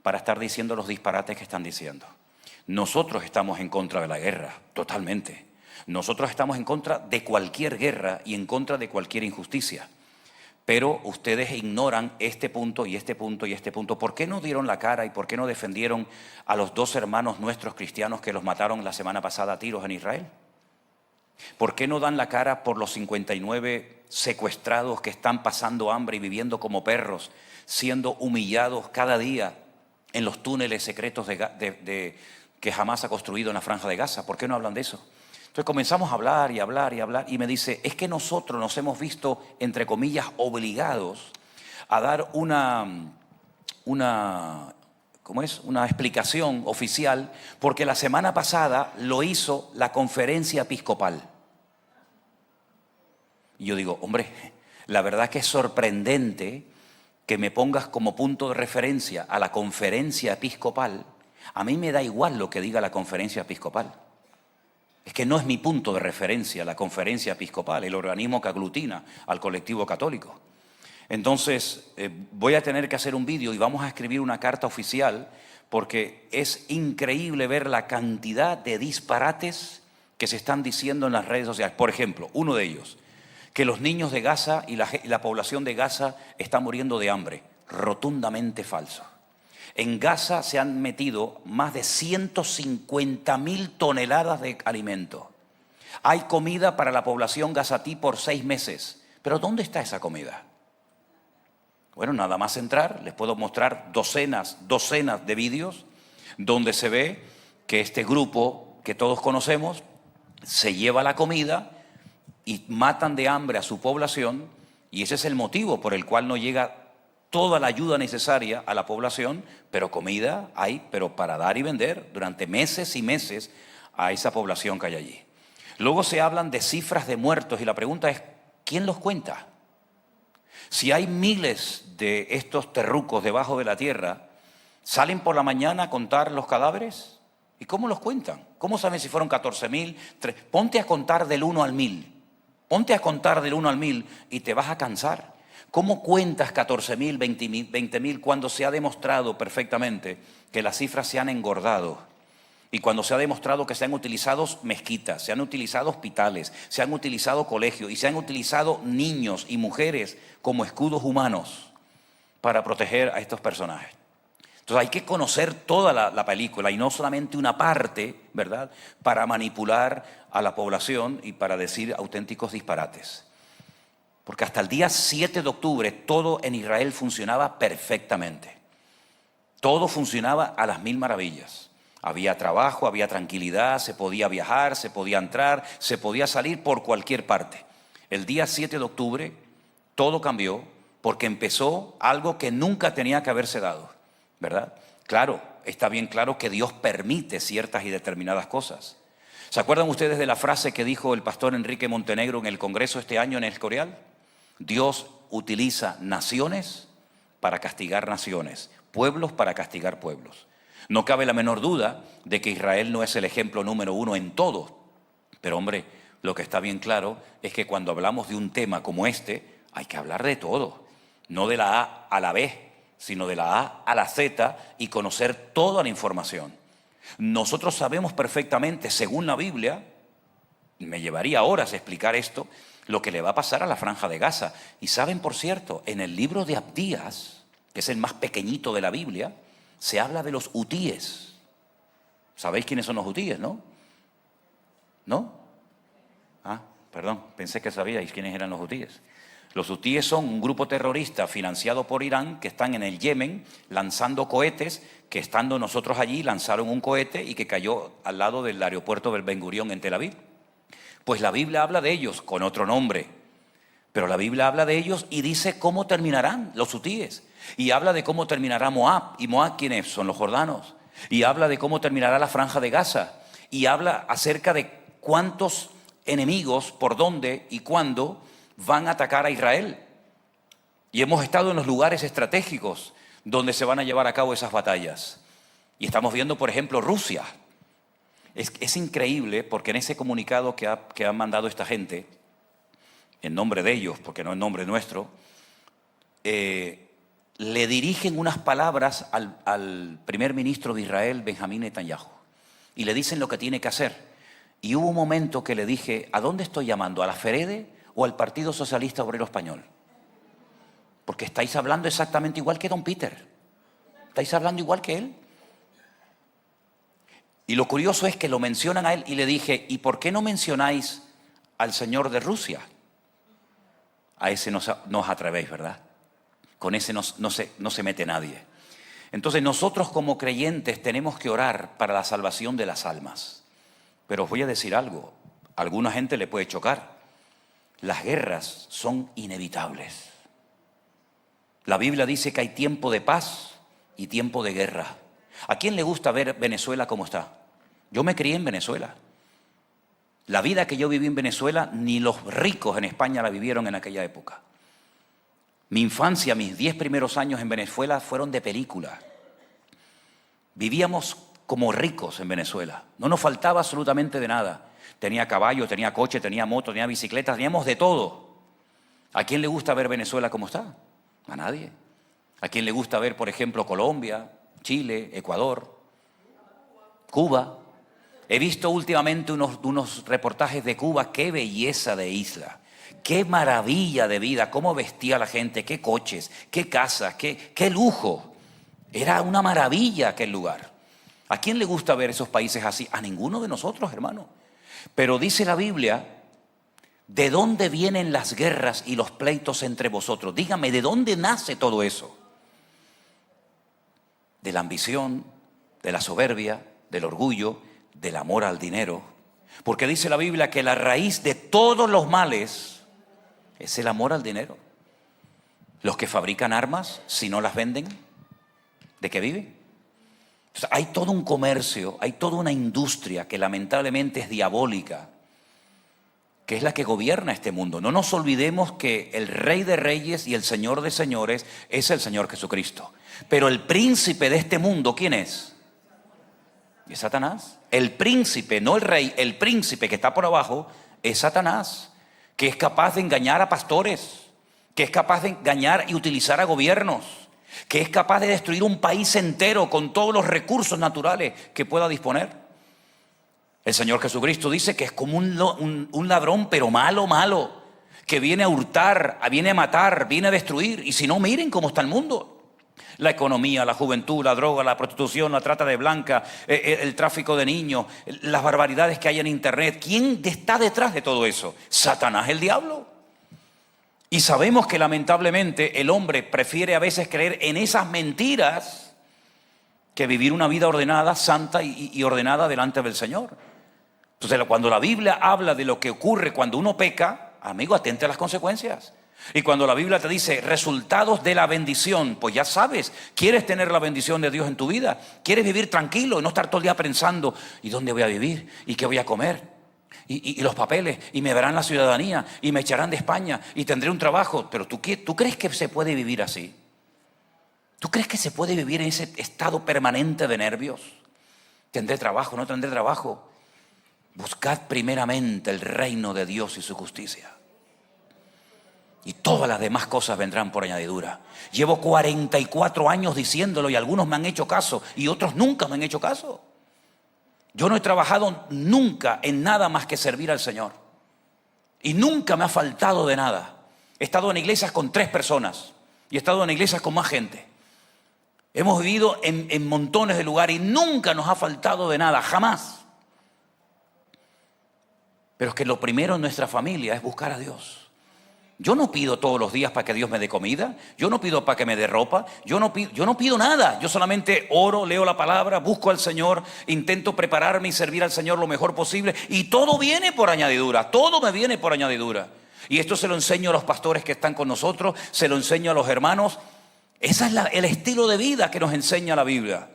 para estar diciendo los disparates que están diciendo. Nosotros estamos en contra de la guerra, totalmente. Nosotros estamos en contra de cualquier guerra y en contra de cualquier injusticia. Pero ustedes ignoran este punto y este punto y este punto. ¿Por qué no dieron la cara y por qué no defendieron a los 2 hermanos nuestros cristianos que los mataron la semana pasada a tiros en Israel? ¿Por qué no dan la cara por los 59 secuestrados que están pasando hambre y viviendo como perros, siendo humillados cada día en los túneles secretos que Hamás ha construido en la Franja de Gaza? ¿Por qué no hablan de eso? Entonces comenzamos a hablar y hablar y hablar, y me dice, es que nosotros nos hemos visto, entre comillas, obligados a dar una explicación oficial, porque la semana pasada lo hizo la Conferencia Episcopal. Y yo digo, hombre, la verdad que es sorprendente que me pongas como punto de referencia a la Conferencia Episcopal. A mí me da igual lo que diga la Conferencia Episcopal. Es que no es mi punto de referencia la Conferencia Episcopal, el organismo que aglutina al colectivo católico. Entonces, voy a tener que hacer un vídeo y vamos a escribir una carta oficial, porque es increíble ver la cantidad de disparates que se están diciendo en las redes sociales. Por ejemplo, uno de ellos, que los niños de Gaza y la población de Gaza están muriendo de hambre. Rotundamente falso. En Gaza se han metido más de 150.000 toneladas de alimento. Hay comida para la población gazatí por 6 meses. ¿Pero dónde está esa comida? Bueno, nada más entrar, les puedo mostrar docenas de vídeos donde se ve que este grupo que todos conocemos se lleva la comida y matan de hambre a su población, y ese es el motivo por el cual no llega toda la ayuda necesaria a la población, pero comida hay, pero para dar y vender durante meses y meses a esa población que hay allí. Luego se hablan de cifras de muertos y la pregunta es, ¿quién los cuenta? Si hay miles de estos terrucos debajo de la tierra, ¿salen por la mañana a contar los cadáveres? ¿Y cómo los cuentan? ¿Cómo saben si fueron 14.000? Ponte a contar del 1 al 1000. Ponte a contar del 1 al 1000 y te vas a cansar. ¿Cómo cuentas 14.000, 20.000 cuando se ha demostrado perfectamente que las cifras se han engordado? Y cuando se ha demostrado que se han utilizado mezquitas, se han utilizado hospitales, se han utilizado colegios y se han utilizado niños y mujeres como escudos humanos para proteger a estos personajes. Entonces hay que conocer toda la película y no solamente una parte, ¿verdad?, para manipular a la población y para decir auténticos disparates. Porque hasta el día 7 de octubre todo en Israel funcionaba perfectamente. Todo funcionaba a las 1000 maravillas. Había trabajo, había tranquilidad, se podía viajar, se podía entrar, se podía salir por cualquier parte. El día 7 de octubre todo cambió porque empezó algo que nunca tenía que haberse dado, ¿verdad? Claro, está bien claro que Dios permite ciertas y determinadas cosas. ¿Se acuerdan ustedes de la frase que dijo el pastor Enrique Montenegro en el Congreso este año en El Escorial? Dios utiliza naciones para castigar naciones, pueblos para castigar pueblos. No cabe la menor duda de que Israel no es el ejemplo número 1 en todo. Pero hombre, lo que está bien claro es que cuando hablamos de un tema como este, hay que hablar de todo. No de la A a la B, sino de la A a la Z y conocer toda la información. Nosotros sabemos perfectamente, según la Biblia, me llevaría horas explicar esto, lo que le va a pasar a la Franja de Gaza. Y saben, por cierto, en el libro de Abdías, que es el más pequeñito de la Biblia, se habla de los hutíes. ¿Sabéis quiénes son los hutíes, no? ¿No? Ah, perdón, pensé que sabíais quiénes eran los hutíes. Los hutíes son un grupo terrorista financiado por Irán que están en el Yemen lanzando cohetes, que estando nosotros allí lanzaron un cohete y que cayó al lado del aeropuerto del Ben Gurión en Tel Aviv. Pues la Biblia habla de ellos con otro nombre, pero la Biblia habla de ellos y dice cómo terminarán los hutíes. Y habla de cómo terminará Moab. ¿Y Moab quiénes? Son los jordanos. Y habla de cómo terminará la Franja de Gaza. Y habla acerca de cuántos enemigos, por dónde y cuándo van a atacar a Israel. Y hemos estado en los lugares estratégicos donde se van a llevar a cabo esas batallas. Y estamos viendo, por ejemplo, Rusia. Es increíble porque en ese comunicado que ha mandado esta gente, en nombre de ellos, porque no en nombre nuestro, le dirigen unas palabras al primer ministro de Israel, Benjamín Netanyahu, y le dicen lo que tiene que hacer. Y hubo un momento que le dije, ¿a dónde estoy llamando? ¿A la Ferede o al Partido Socialista Obrero Español? Porque estáis hablando exactamente igual que don Peter. Estáis hablando igual que él. Y lo curioso es que lo mencionan a él y le dije, ¿y por qué no mencionáis al señor de Rusia? A ese no os atrevéis, ¿verdad? Con ese no se mete nadie. Entonces nosotros como creyentes tenemos que orar para la salvación de las almas. Pero os voy a decir algo, a alguna gente le puede chocar. Las guerras son inevitables. La Biblia dice que hay tiempo de paz y tiempo de guerra. ¿A quién le gusta ver Venezuela como está? Yo me crié en Venezuela. La vida que yo viví en Venezuela, ni los ricos en España la vivieron en aquella época. Mi infancia, mis 10 primeros años en Venezuela fueron de película. Vivíamos como ricos en Venezuela. No nos faltaba absolutamente de nada. Tenía caballo, tenía coche, tenía moto, tenía bicicleta, teníamos de todo. ¿A quién le gusta ver Venezuela como está? A nadie. ¿A quién le gusta ver, por ejemplo, Colombia, Chile, Ecuador, Cuba? He visto últimamente unos reportajes de Cuba. ¡Qué belleza de isla! ¡Qué maravilla de vida! ¡Cómo vestía la gente! ¡Qué coches! ¡Qué casas! ¡Qué lujo! Era una maravilla aquel lugar. ¿A quién le gusta ver esos países así? A ninguno de nosotros, hermano. Pero dice la Biblia, ¿de dónde vienen las guerras y los pleitos entre vosotros? Dígame, ¿de dónde nace todo eso? De la ambición, de la soberbia, del orgullo, del amor al dinero. Porque dice la Biblia que la raíz de todos los males es el amor al dinero. Los que fabrican armas, si no las venden, ¿de qué viven? O sea, hay todo un comercio, hay toda una industria que lamentablemente es diabólica, que es la que gobierna este mundo. No nos olvidemos que el Rey de Reyes y el Señor de Señores es el Señor Jesucristo. Pero el príncipe de este mundo, ¿quién es? Es Satanás. El príncipe, no el rey, el príncipe que está por abajo es Satanás, que es capaz de engañar a pastores, que es capaz de engañar y utilizar a gobiernos, que es capaz de destruir un país entero con todos los recursos naturales que pueda disponer. El Señor Jesucristo dice que es como un ladrón, pero malo, que viene a hurtar, viene a matar, viene a destruir. Y si no, miren cómo está el mundo. La economía, la juventud, la droga, la prostitución, la trata de blancas, el tráfico de niños, las barbaridades que hay en internet. ¿Quién está detrás de todo eso? Satanás, el diablo. Y sabemos que lamentablemente el hombre prefiere a veces creer en esas mentiras que vivir una vida ordenada, santa y ordenada delante del Señor. Entonces, cuando la Biblia habla de lo que ocurre cuando uno peca, amigo, atente a las consecuencias. Y cuando la Biblia te dice resultados de la bendición, pues ya sabes, quieres tener la bendición de Dios en tu vida, quieres vivir tranquilo y no estar todo el día pensando, ¿y dónde voy a vivir? ¿Y qué voy a comer? Y los papeles, y me verán la ciudadanía, y me echarán de España, y tendré un trabajo. Pero ¿tú crees que se puede vivir así? ¿Tú crees que se puede vivir en ese estado permanente de nervios? ¿Tendré trabajo? ¿No tendré trabajo? Buscad primeramente el reino de Dios y su justicia, y todas las demás cosas vendrán por añadidura. Llevo 44 años diciéndolo y algunos me han hecho caso y otros nunca me han hecho caso. Yo no he trabajado nunca en nada más que servir al Señor. Y nunca me ha faltado de nada. He estado en iglesias con 3 personas y he estado en iglesias con más gente. Hemos vivido en montones de lugares y nunca nos ha faltado de nada, jamás. Pero es que lo primero en nuestra familia es buscar a Dios. Yo no pido todos los días para que Dios me dé comida. Yo no pido para que me dé ropa. Yo no pido nada. Yo solamente oro, leo la palabra, busco al Señor, intento prepararme y servir al Señor lo mejor posible. Y todo viene por añadidura. Todo me viene por añadidura. Y esto se lo enseño a los pastores que están con nosotros, se lo enseño a los hermanos. Ese es el estilo de vida que nos enseña la Biblia.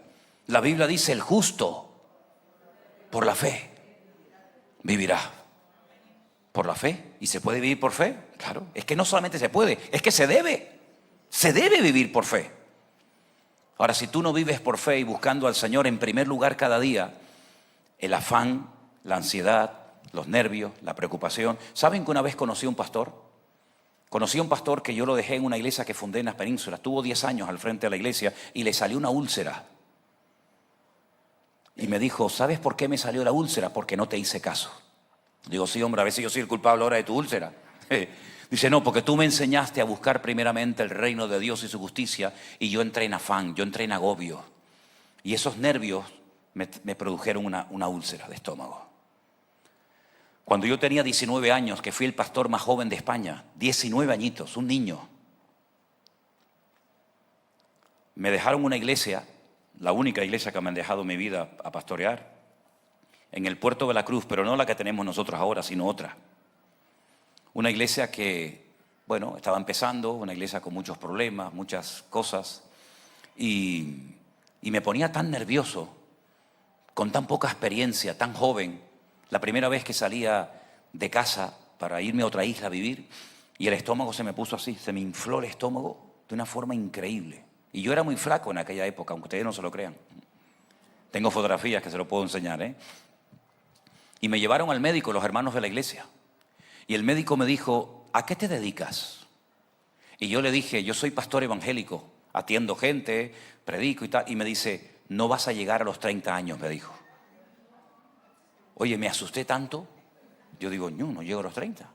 La Biblia dice: el justo por la fe vivirá. ¿Por la fe? ¿Y se puede vivir por fe? Claro, es que no solamente se puede, es que se debe. Se debe vivir por fe. Ahora, si tú no vives por fe y buscando al Señor en primer lugar cada día, el afán, la ansiedad, los nervios, la preocupación. ¿Saben que una vez conocí a un pastor? Conocí a un pastor que yo lo dejé en una iglesia que fundé en las penínsulas. Tuvo 10 años al frente de la iglesia y le salió una úlcera. Y me dijo: ¿sabes por qué me salió la úlcera? Porque no te hice caso. Digo: sí, hombre, a veces yo soy el culpable ahora de tu úlcera. Dice: no, porque tú me enseñaste a buscar primeramente el reino de Dios y su justicia, y yo entré en afán, yo entré en agobio. Y esos nervios me produjeron una úlcera de estómago. Cuando yo tenía 19 años, que fui el pastor más joven de España, 19 añitos, un niño, me dejaron una iglesia, la única iglesia que me han dejado en mi vida a pastorear, en el Puerto de la Cruz, pero no la que tenemos nosotros ahora, sino otra. Una iglesia que, bueno, estaba empezando, una iglesia con muchos problemas, muchas cosas, y me ponía tan nervioso, con tan poca experiencia, tan joven, la primera vez que salía de casa para irme a otra isla a vivir, y el estómago se me puso así, se me infló el estómago de una forma increíble. Y yo era muy flaco en aquella época, aunque ustedes no se lo crean. Tengo fotografías que se lo puedo enseñar, ¿eh? Y me llevaron al médico, los hermanos de la iglesia. Y el médico me dijo: ¿a qué te dedicas? Y yo le dije: yo soy pastor evangélico, atiendo gente, predico y tal. Y me dice: no vas a llegar a los 30 años, me dijo. Oye, me asusté tanto. Yo digo: no llego a los 30.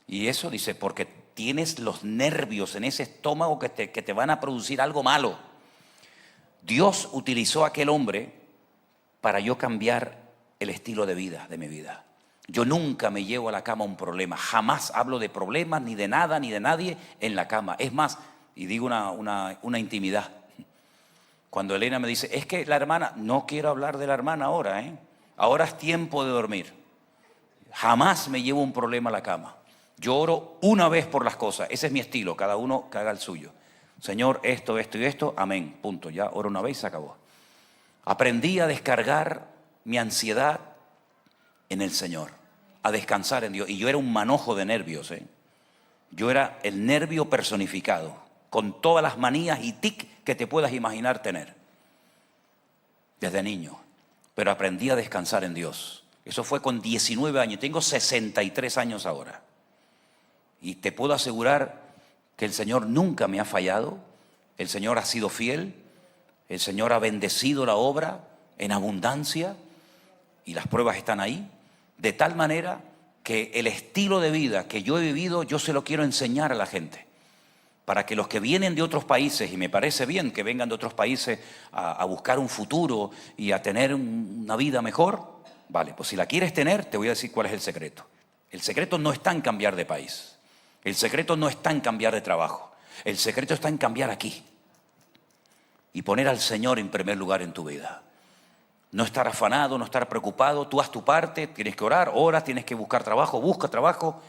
Y eso dice: porque tienes los nervios en ese estómago que te van a producir algo malo. Dios utilizó a aquel hombre para yo cambiar el estilo de vida de mi vida. Yo nunca me llevo a la cama un problema. Jamás hablo de problemas, ni de nada, ni de nadie en la cama. Es más, y digo una intimidad. Cuando Elena me dice: es que la hermana, no quiero hablar de la hermana ahora, ¿eh? Ahora es tiempo de dormir. Jamás me llevo un problema a la cama. Yo oro una vez por las cosas. Ese es mi estilo, cada uno que haga el suyo. Señor, esto y esto, amén, punto. Ya oro una vez y se acabó. Aprendí a descargar mi ansiedad en el Señor, a descansar en Dios. Y yo era un manojo de nervios, ¿eh? Yo era el nervio personificado, con todas las manías y tic que te puedas imaginar tener, desde niño. Pero aprendí a descansar en Dios. Eso fue con 19 años, tengo 63 años ahora. Y te puedo asegurar que el Señor nunca me ha fallado, el Señor ha sido fiel, el Señor ha bendecido la obra en abundancia y las pruebas están ahí, de tal manera que el estilo de vida que yo he vivido, yo se lo quiero enseñar a la gente, para que los que vienen de otros países, y me parece bien que vengan de otros países a buscar un futuro y a tener una vida mejor, vale, pues si la quieres tener, te voy a decir cuál es el secreto. El secreto no está en cambiar de país, el secreto no está en cambiar de trabajo, el secreto está en cambiar aquí y poner al Señor en primer lugar en tu vida. No estar afanado, no estar preocupado, tú haz tu parte, tienes que orar, oras, tienes que buscar trabajo, busca trabajo,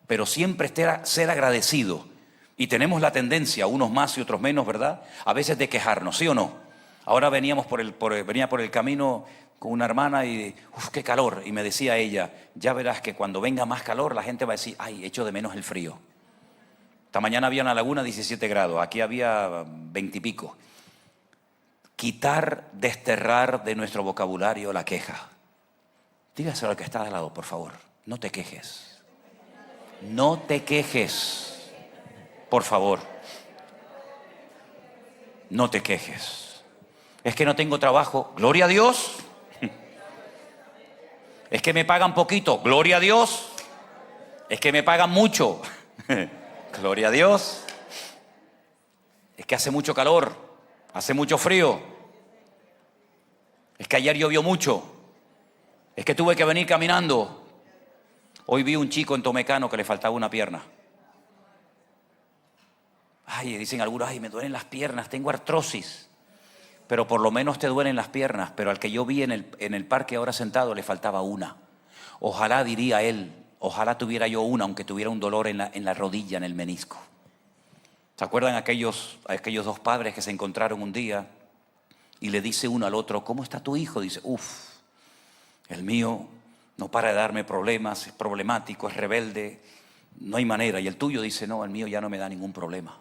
pero siempre ser agradecido. Y tenemos la tendencia, unos más y otros menos, ¿verdad?, a veces de quejarnos, ¿sí o no? Ahora venía por el camino con una hermana y, qué calor, y me decía ella: ya verás que cuando venga más calor la gente va a decir: ay, echo de menos el frío. Esta mañana había en la laguna 17 grados, aquí había 20 y pico. Quitar, desterrar de nuestro vocabulario la queja. Dígaselo al que está al lado, por favor. No te quejes. No te quejes. Por favor. No te quejes. Es que no tengo trabajo. Gloria a Dios. Es que me pagan poquito, gloria a Dios. Es que me pagan mucho, gloria a Dios. Es que hace mucho calor, hace mucho frío. Es que ayer llovió mucho. Es que tuve que venir caminando. Hoy vi un chico en Tomecano que le faltaba una pierna. Ay, dicen algunos, ay, me duelen las piernas, tengo artrosis. Pero por lo menos te duelen las piernas. Pero al que yo vi en el parque ahora sentado le faltaba una. Ojalá, diría él, ojalá tuviera yo una, aunque tuviera un dolor en la rodilla, en el menisco. ¿Se acuerdan aquellos dos padres que se encontraron un día y le dice uno al otro, ¿cómo está tu hijo? Dice, el mío no para de darme problemas, es problemático, es rebelde, no hay manera. Y el tuyo dice, no, el mío ya no me da ningún problema.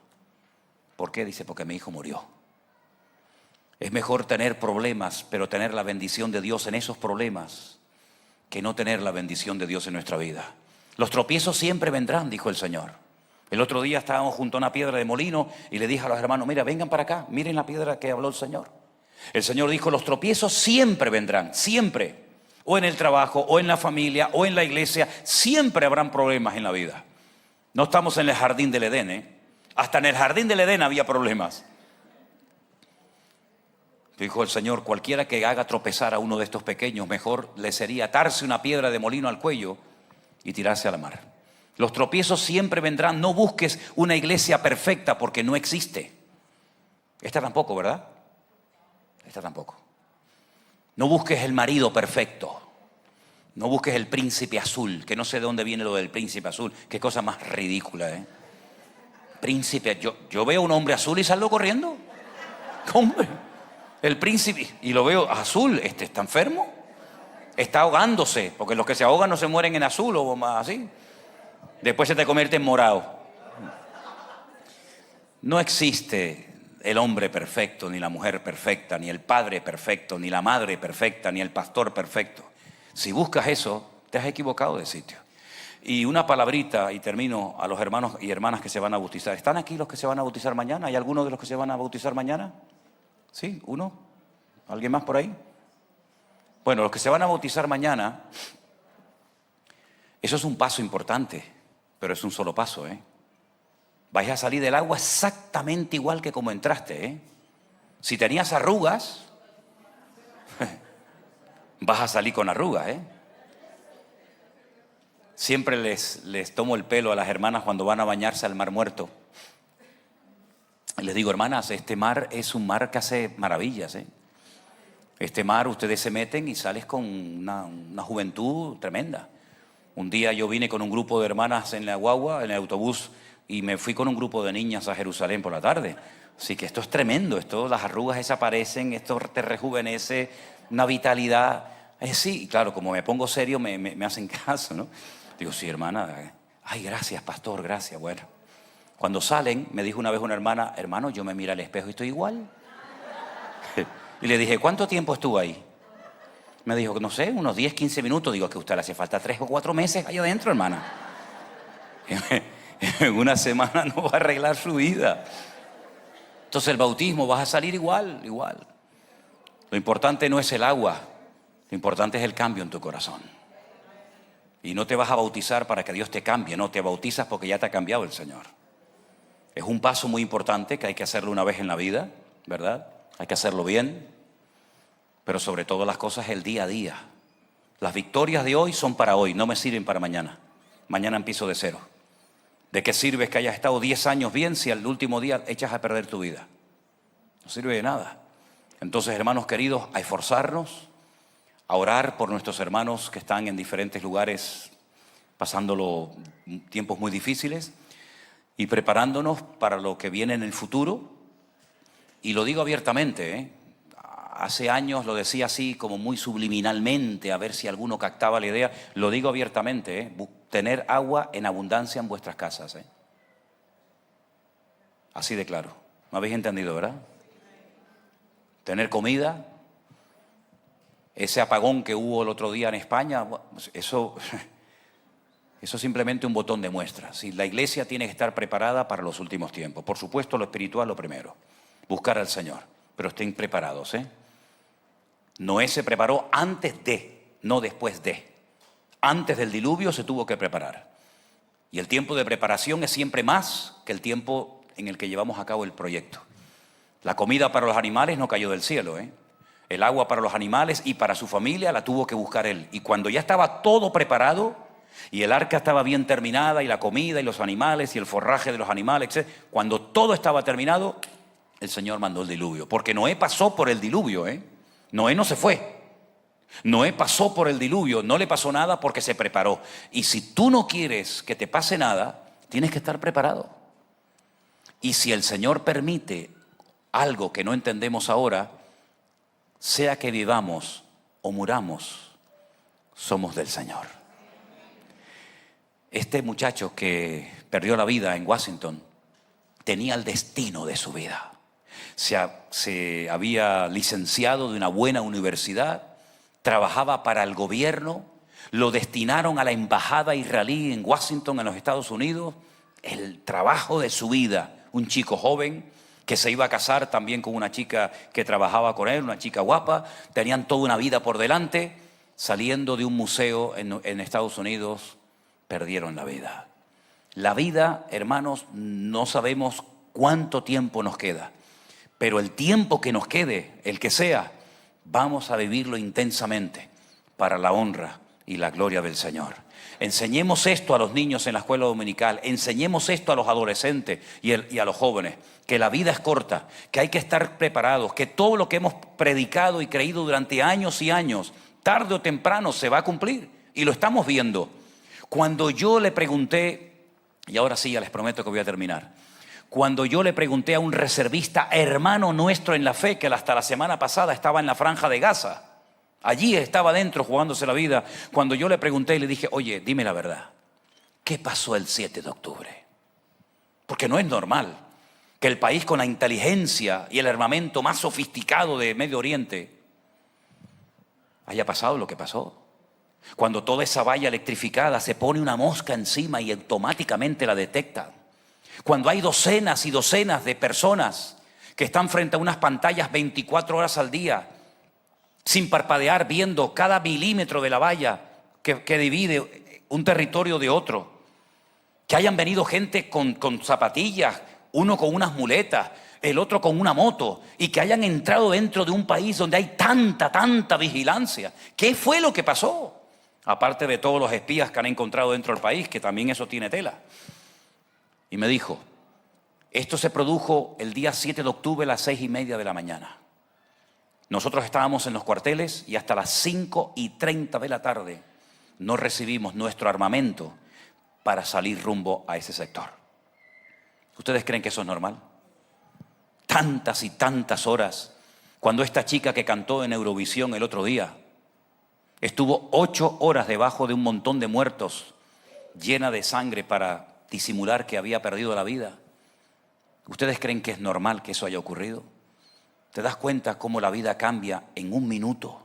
¿Por qué? Dice, porque mi hijo murió. Es mejor tener problemas, pero tener la bendición de Dios en esos problemas, que no tener la bendición de Dios en nuestra vida. Los tropiezos siempre vendrán, dijo el Señor. El otro día estábamos junto a una piedra de molino y le dije a los hermanos, mira, vengan para acá, miren la piedra que habló el Señor. El Señor dijo, los tropiezos siempre vendrán, siempre. O en el trabajo, o en la familia, o en la iglesia, siempre habrán problemas en la vida. No estamos en el jardín del Edén, ¿eh? Hasta en el jardín del Edén había problemas. Dijo el Señor, cualquiera que haga tropezar a uno de estos pequeños, mejor le sería atarse una piedra de molino al cuello y tirarse a la mar. Los tropiezos siempre vendrán. No busques una iglesia perfecta porque no existe. Esta tampoco, ¿verdad? Esta tampoco. No busques el marido perfecto. No busques el príncipe azul, que no sé de dónde viene lo del príncipe azul. Qué cosa más ridícula, ¿eh? Príncipe, yo veo un hombre azul y salgo corriendo. Hombre, el príncipe, y lo veo azul, está enfermo. Está ahogándose, porque los que se ahogan no se mueren en azul o más así. Después se te convierte en morado. No existe el hombre perfecto, ni la mujer perfecta, ni el padre perfecto, ni la madre perfecta, ni el pastor perfecto. Si buscas eso, te has equivocado de sitio. Y una palabrita, y termino, a los hermanos y hermanas que se van a bautizar. ¿Están aquí los que se van a bautizar mañana? ¿Hay alguno de los que se van a bautizar mañana? ¿Sí? ¿Uno? ¿Alguien más por ahí? Bueno, los que se van a bautizar mañana, eso es un paso importante, pero es un solo paso, ¿eh? Vais a salir del agua exactamente igual que como entraste, ¿eh? Si tenías arrugas, vas a salir con arrugas, ¿eh? Siempre les tomo el pelo a las hermanas cuando van a bañarse al Mar Muerto. Les digo, hermanas, este mar es un mar que hace maravillas, ¿eh? Este mar, ustedes se meten y sales con una juventud tremenda. Un día yo vine con un grupo de hermanas en la guagua, en el autobús, y me fui con un grupo de niñas a Jerusalén por la tarde. Así que esto es tremendo, las arrugas desaparecen, esto te rejuvenece, una vitalidad. Sí, claro, como me pongo serio me hacen caso, ¿no? Digo, sí, hermana, ay, gracias, pastor, gracias, bueno. Cuando salen, me dijo una vez una hermana, hermano, yo me miro al espejo y estoy igual. Y le dije, ¿cuánto tiempo estuvo ahí? Me dijo, no sé, unos 10, 15 minutos. Digo, que a usted le hace falta 3 o 4 meses ahí adentro, hermana. En una semana no va a arreglar su vida. Entonces el bautismo vas a salir igual. Lo importante no es el agua, lo importante es el cambio en tu corazón. Y no te vas a bautizar para que Dios te cambie, no, te bautizas porque ya te ha cambiado el Señor. Es un paso muy importante que hay que hacerlo una vez en la vida, ¿verdad? Hay que hacerlo bien, pero sobre todo las cosas el día a día. Las victorias de hoy son para hoy, no me sirven para mañana. Mañana empiezo de cero. ¿De qué sirve que hayas estado 10 años bien si al último día echas a perder tu vida? No sirve de nada. Entonces, hermanos queridos, a esforzarnos, a orar por nuestros hermanos que están en diferentes lugares pasándolo tiempos muy difíciles y preparándonos para lo que viene en el futuro. Y lo digo abiertamente, ¿eh? Hace años lo decía así como muy subliminalmente, a ver si alguno captaba la idea. Lo digo abiertamente, ¿eh? Tener agua en abundancia en vuestras casas, ¿eh? Así de claro. ¿Me habéis entendido, verdad? Tener comida. Ese apagón que hubo el otro día en España, eso es simplemente un botón de muestra. Si la iglesia tiene que estar preparada para los últimos tiempos. Por supuesto, lo espiritual lo primero. Buscar al Señor. Pero estén preparados, ¿eh? Noé se preparó antes de, no después de. Antes del diluvio se tuvo que preparar. Y el tiempo de preparación es siempre más que el tiempo en el que llevamos a cabo el proyecto. La comida para los animales no cayó del cielo, ¿eh? El agua para los animales y para su familia la tuvo que buscar él. Y cuando ya estaba todo preparado y el arca estaba bien terminada y la comida y los animales y el forraje de los animales, etc., cuando todo estaba terminado, el Señor mandó el diluvio. Porque Noé pasó por el diluvio, ¿eh? Noé no se fue. Noé pasó por el diluvio, no le pasó nada porque se preparó. Y si tú no quieres que te pase nada, tienes que estar preparado. Y si el Señor permite algo que no entendemos ahora, sea que vivamos o muramos, somos del Señor. Este muchacho que perdió la vida en Washington tenía el destino de su vida. Se había licenciado de una buena universidad, trabajaba para el gobierno, lo destinaron a la embajada israelí en Washington, en los Estados Unidos. El trabajo de su vida, un chico joven que se iba a casar también con una chica que trabajaba con él, una chica guapa. Tenían toda una vida por delante. Saliendo de un museo en Estados Unidos, perdieron la vida. La vida, hermanos, no sabemos cuánto tiempo nos queda, pero el tiempo que nos quede, el que sea, vamos a vivirlo intensamente para la honra y la gloria del Señor. Enseñemos esto a los niños en la escuela dominical, enseñemos esto a los adolescentes y a los jóvenes, que la vida es corta, que hay que estar preparados, que todo lo que hemos predicado y creído durante años y años, tarde o temprano se va a cumplir, y lo estamos viendo. Cuando yo le pregunté, y ahora sí ya les prometo que voy a terminar, cuando yo le pregunté a un reservista, hermano nuestro en la fe, que hasta la semana pasada estaba en la franja de Gaza, allí estaba dentro jugándose la vida, cuando yo le pregunté y le dije, oye, dime la verdad, ¿qué pasó el 7 de octubre? Porque no es normal que el país con la inteligencia y el armamento más sofisticado de Medio Oriente haya pasado lo que pasó. Cuando toda esa valla electrificada se pone una mosca encima y automáticamente la detectan. Cuando hay docenas y docenas de personas que están frente a unas pantallas 24 horas al día, sin parpadear, viendo cada milímetro de la valla que divide un territorio de otro. Que hayan venido gente con zapatillas, uno con unas muletas, el otro con una moto, y que hayan entrado dentro de un país donde hay tanta vigilancia. ¿Qué fue lo que pasó? Aparte de todos los espías que han encontrado dentro del país, que también eso tiene tela. Y me dijo, esto se produjo el día 7 de octubre a las 6:30 de la mañana. Nosotros estábamos en los cuarteles y hasta las 5:30 de la tarde no recibimos nuestro armamento para salir rumbo a ese sector. ¿Ustedes creen que eso es normal? Tantas y tantas horas. Cuando esta chica que cantó en Eurovisión el otro día estuvo 8 horas debajo de un montón de muertos, llena de sangre para disimular que había perdido la vida. ¿Ustedes creen que es normal que eso haya ocurrido? ¿Te das cuenta cómo la vida cambia en un minuto?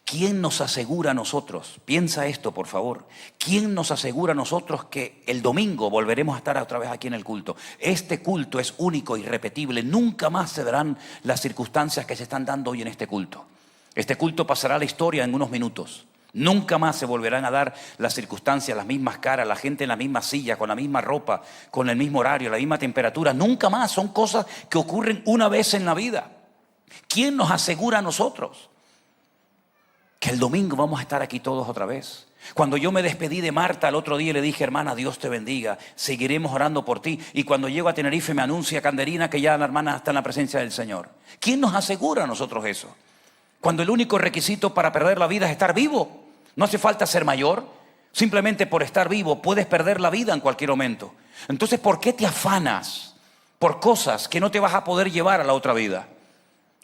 ¿Quién nos asegura a nosotros? Piensa esto, por favor. ¿Quién nos asegura a nosotros que el domingo volveremos a estar otra vez aquí en el culto? Este culto es único, irrepetible. Nunca más se darán las circunstancias que se están dando hoy en este culto. Este culto pasará a la historia en unos minutos. Nunca más se volverán a dar las circunstancias, las mismas caras, la gente en la misma silla, con la misma ropa, con el mismo horario, la misma temperatura. Nunca más. Son cosas que ocurren una vez en la vida. ¿Quién nos asegura a nosotros que el domingo vamos a estar aquí todos otra vez? Cuando yo me despedí de Marta el otro día, le dije, hermana, Dios te bendiga, seguiremos orando por ti. Y cuando llego a Tenerife me anuncia Canderina que ya la hermana está en la presencia del Señor. ¿Quién nos asegura a nosotros eso? Cuando el único requisito para perder la vida es estar vivo. No hace falta ser mayor, simplemente por estar vivo puedes perder la vida en cualquier momento. Entonces, ¿por qué te afanas por cosas que no te vas a poder llevar a la otra vida?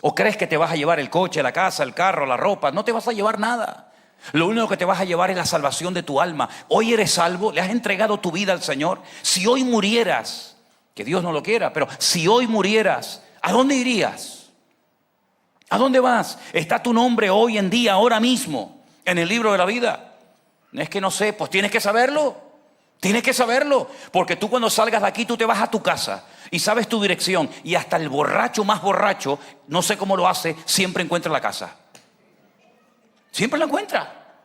¿O crees que te vas a llevar el coche, la casa, el carro, la ropa? No te vas a llevar nada. Lo único que te vas a llevar es la salvación de tu alma. Hoy eres salvo, le has entregado tu vida al Señor. Si hoy murieras, que Dios no lo quiera, pero si hoy murieras, ¿a dónde irías? ¿A dónde vas? Está tu nombre hoy en día, ahora mismo, en el libro de la vida. Es que no sé, pues tienes que saberlo. Tienes que saberlo, porque tú cuando salgas de aquí, tú te vas a tu casa y sabes tu dirección. Y hasta el borracho más borracho, no sé cómo lo hace, siempre encuentra la casa. Siempre la encuentra.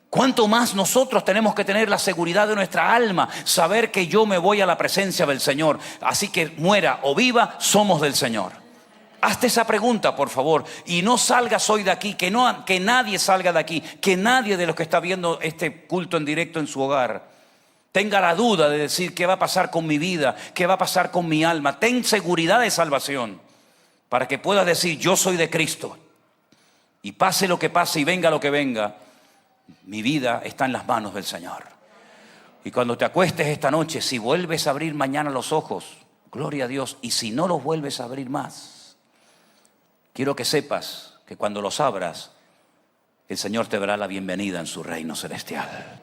¿Cuánto más nosotros tenemos que tener la seguridad de nuestra alma? Saber que yo me voy a la presencia del Señor. Así que muera o viva, somos del Señor. Hazte esa pregunta, por favor. Y no salgas hoy de aquí, que nadie salga de aquí, que nadie de los que está viendo este culto en directo en su hogar tenga la duda de decir qué va a pasar con mi vida, qué va a pasar con mi alma. Ten seguridad de salvación para que puedas decir: yo soy de Cristo. Y pase lo que pase y venga lo que venga, mi vida está en las manos del Señor. Y cuando te acuestes esta noche, si vuelves a abrir mañana los ojos, gloria a Dios. Y si no los vuelves a abrir más, quiero que sepas que cuando los abras, el Señor te dará la bienvenida en su reino celestial.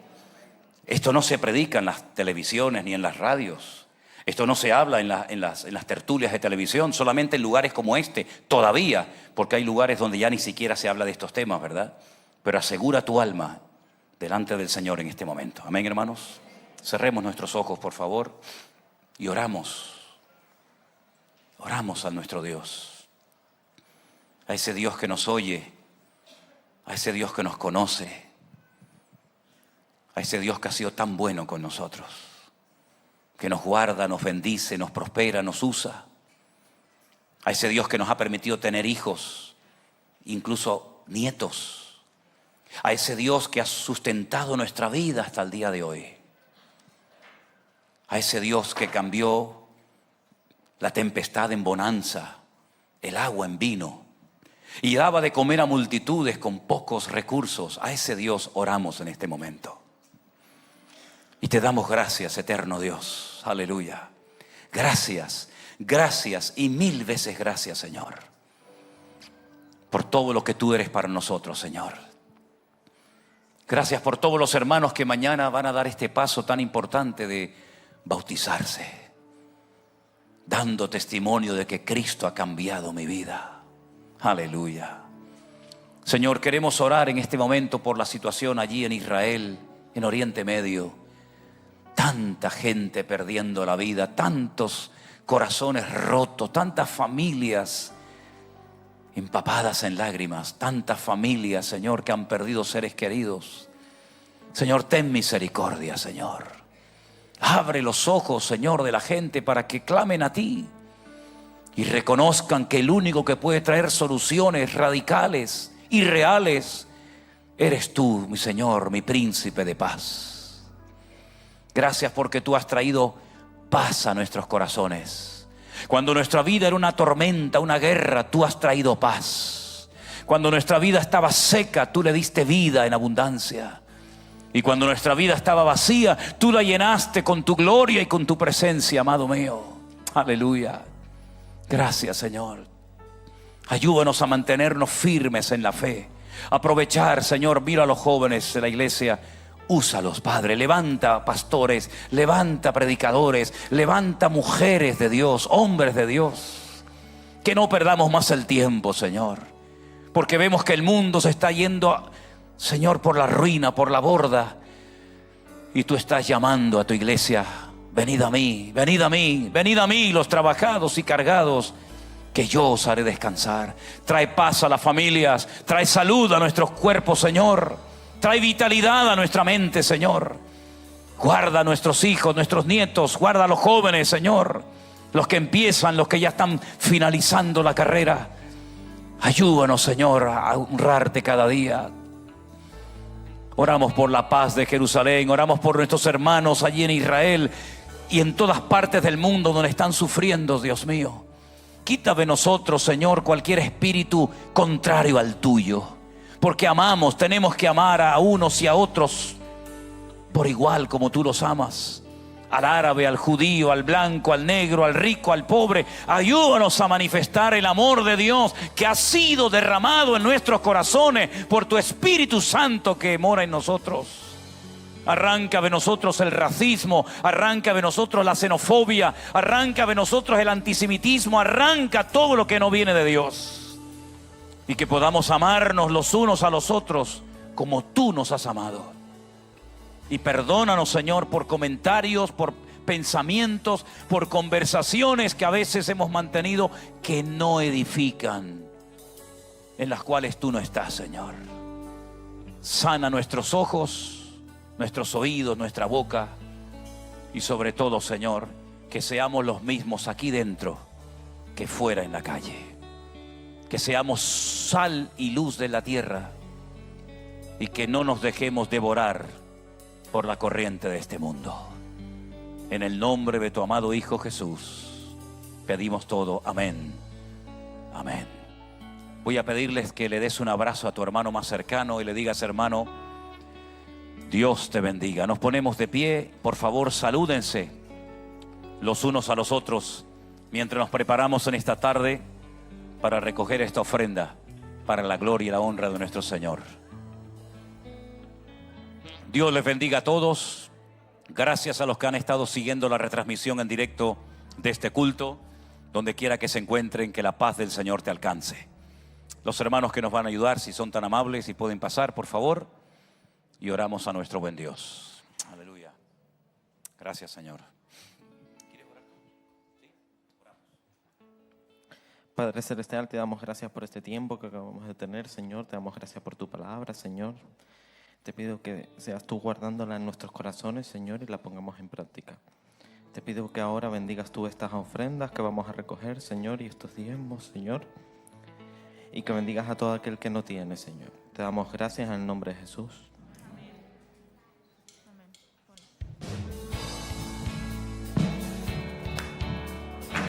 Esto no se predica en las televisiones ni en las radios. Esto no se habla en las tertulias de televisión, solamente en lugares como este, todavía, porque hay lugares donde ya ni siquiera se habla de estos temas, ¿verdad? Pero asegura tu alma delante del Señor en este momento. Amén, hermanos. Cerremos nuestros ojos, por favor, y oramos. Oramos a nuestro Dios, a ese Dios que nos oye, a ese Dios que nos conoce, a ese Dios que ha sido tan bueno con nosotros, que nos guarda, nos bendice, nos prospera, nos usa. A ese Dios que nos ha permitido tener hijos, incluso nietos. A ese Dios que ha sustentado nuestra vida hasta el día de hoy. A ese Dios que cambió la tempestad en bonanza, el agua en vino, y daba de comer a multitudes con pocos recursos. A ese Dios oramos en este momento. Y te damos gracias, eterno Dios. Aleluya. Gracias, gracias y mil veces gracias, Señor, por todo lo que tú eres para nosotros, Señor. Gracias por todos los hermanos que mañana van a dar este paso tan importante de bautizarse, dando testimonio de que Cristo ha cambiado mi vida. Aleluya. Señor, queremos orar en este momento por la situación allí en Israel, en Oriente Medio. Tanta gente perdiendo la vida, tantos corazones rotos, tantas familias empapadas en lágrimas, tantas familias, Señor, que han perdido seres queridos. Señor, ten misericordia, Señor. Abre los ojos, Señor, de la gente para que clamen a ti y reconozcan que el único que puede traer soluciones radicales y reales eres tú, mi Señor, mi príncipe de paz. Gracias porque tú has traído paz a nuestros corazones. Cuando nuestra vida era una tormenta, una guerra, tú has traído paz. Cuando nuestra vida estaba seca, tú le diste vida en abundancia. Y cuando nuestra vida estaba vacía, tú la llenaste con tu gloria y con tu presencia, amado mío. Aleluya. Gracias, Señor. Ayúdanos a mantenernos firmes en la fe. Aprovechar, Señor, mira a los jóvenes de la iglesia. Úsalos, Padre. Levanta pastores, levanta predicadores, levanta mujeres de Dios, hombres de Dios. Que no perdamos más el tiempo, Señor, porque vemos que el mundo se está yendo, Señor, por la ruina, por la borda. Y tú estás llamando a tu iglesia: venid a mí, venid a mí, venid a mí, los trabajados y cargados, que yo os haré descansar. Trae paz a las familias, trae salud a nuestros cuerpos, Señor. Trae vitalidad a nuestra mente, Señor. Guarda a nuestros hijos, nuestros nietos. Guarda a los jóvenes, Señor. Los que empiezan, los que ya están finalizando la carrera. Ayúdanos, Señor, a honrarte cada día. Oramos por la paz de Jerusalén. Oramos por nuestros hermanos allí en Israel y en todas partes del mundo donde están sufriendo, Dios mío. Quita de nosotros, Señor, cualquier espíritu contrario al tuyo. Porque amamos, tenemos que amar a unos y a otros por igual como tú los amas. Al árabe, al judío, al blanco, al negro, al rico, al pobre. Ayúdanos a manifestar el amor de Dios que ha sido derramado en nuestros corazones por tu Espíritu Santo que mora en nosotros. Arranca de nosotros el racismo, arranca de nosotros la xenofobia, arranca de nosotros el antisemitismo, arranca todo lo que no viene de Dios. Y que podamos amarnos los unos a los otros como tú nos has amado. Y perdónanos, Señor, por comentarios, por pensamientos, por conversaciones que a veces hemos mantenido que no edifican, en las cuales tú no estás, Señor. Sana nuestros ojos, nuestros oídos, nuestra boca. Y sobre todo, Señor, que seamos los mismos aquí dentro que fuera en la calle. Que seamos sal y luz de la tierra. Y que no nos dejemos devorar por la corriente de este mundo. En el nombre de tu amado Hijo Jesús, pedimos todo. Amén. Amén. Voy a pedirles que le des un abrazo a tu hermano más cercano y le digas: hermano, Dios te bendiga. Nos ponemos de pie, por favor, salúdense los unos a los otros mientras nos preparamos en esta tarde para recoger esta ofrenda para la gloria y la honra de nuestro Señor. Dios les bendiga a todos. Gracias a los que han estado siguiendo la retransmisión en directo de este culto. Donde quiera que se encuentren, que la paz del Señor te alcance. Los hermanos que nos van a ayudar, si son tan amables y pueden pasar, por favor. Y oramos a nuestro buen Dios. Aleluya. Gracias, Señor. Padre Celestial, te damos gracias por este tiempo que acabamos de tener, Señor. Te damos gracias por tu palabra, Señor. Te pido que seas tú guardándola en nuestros corazones, Señor, y la pongamos en práctica. Te pido que ahora bendigas tú estas ofrendas que vamos a recoger, Señor, y estos diezmos, Señor. Y que bendigas a todo aquel que no tiene, Señor. Te damos gracias en el nombre de Jesús.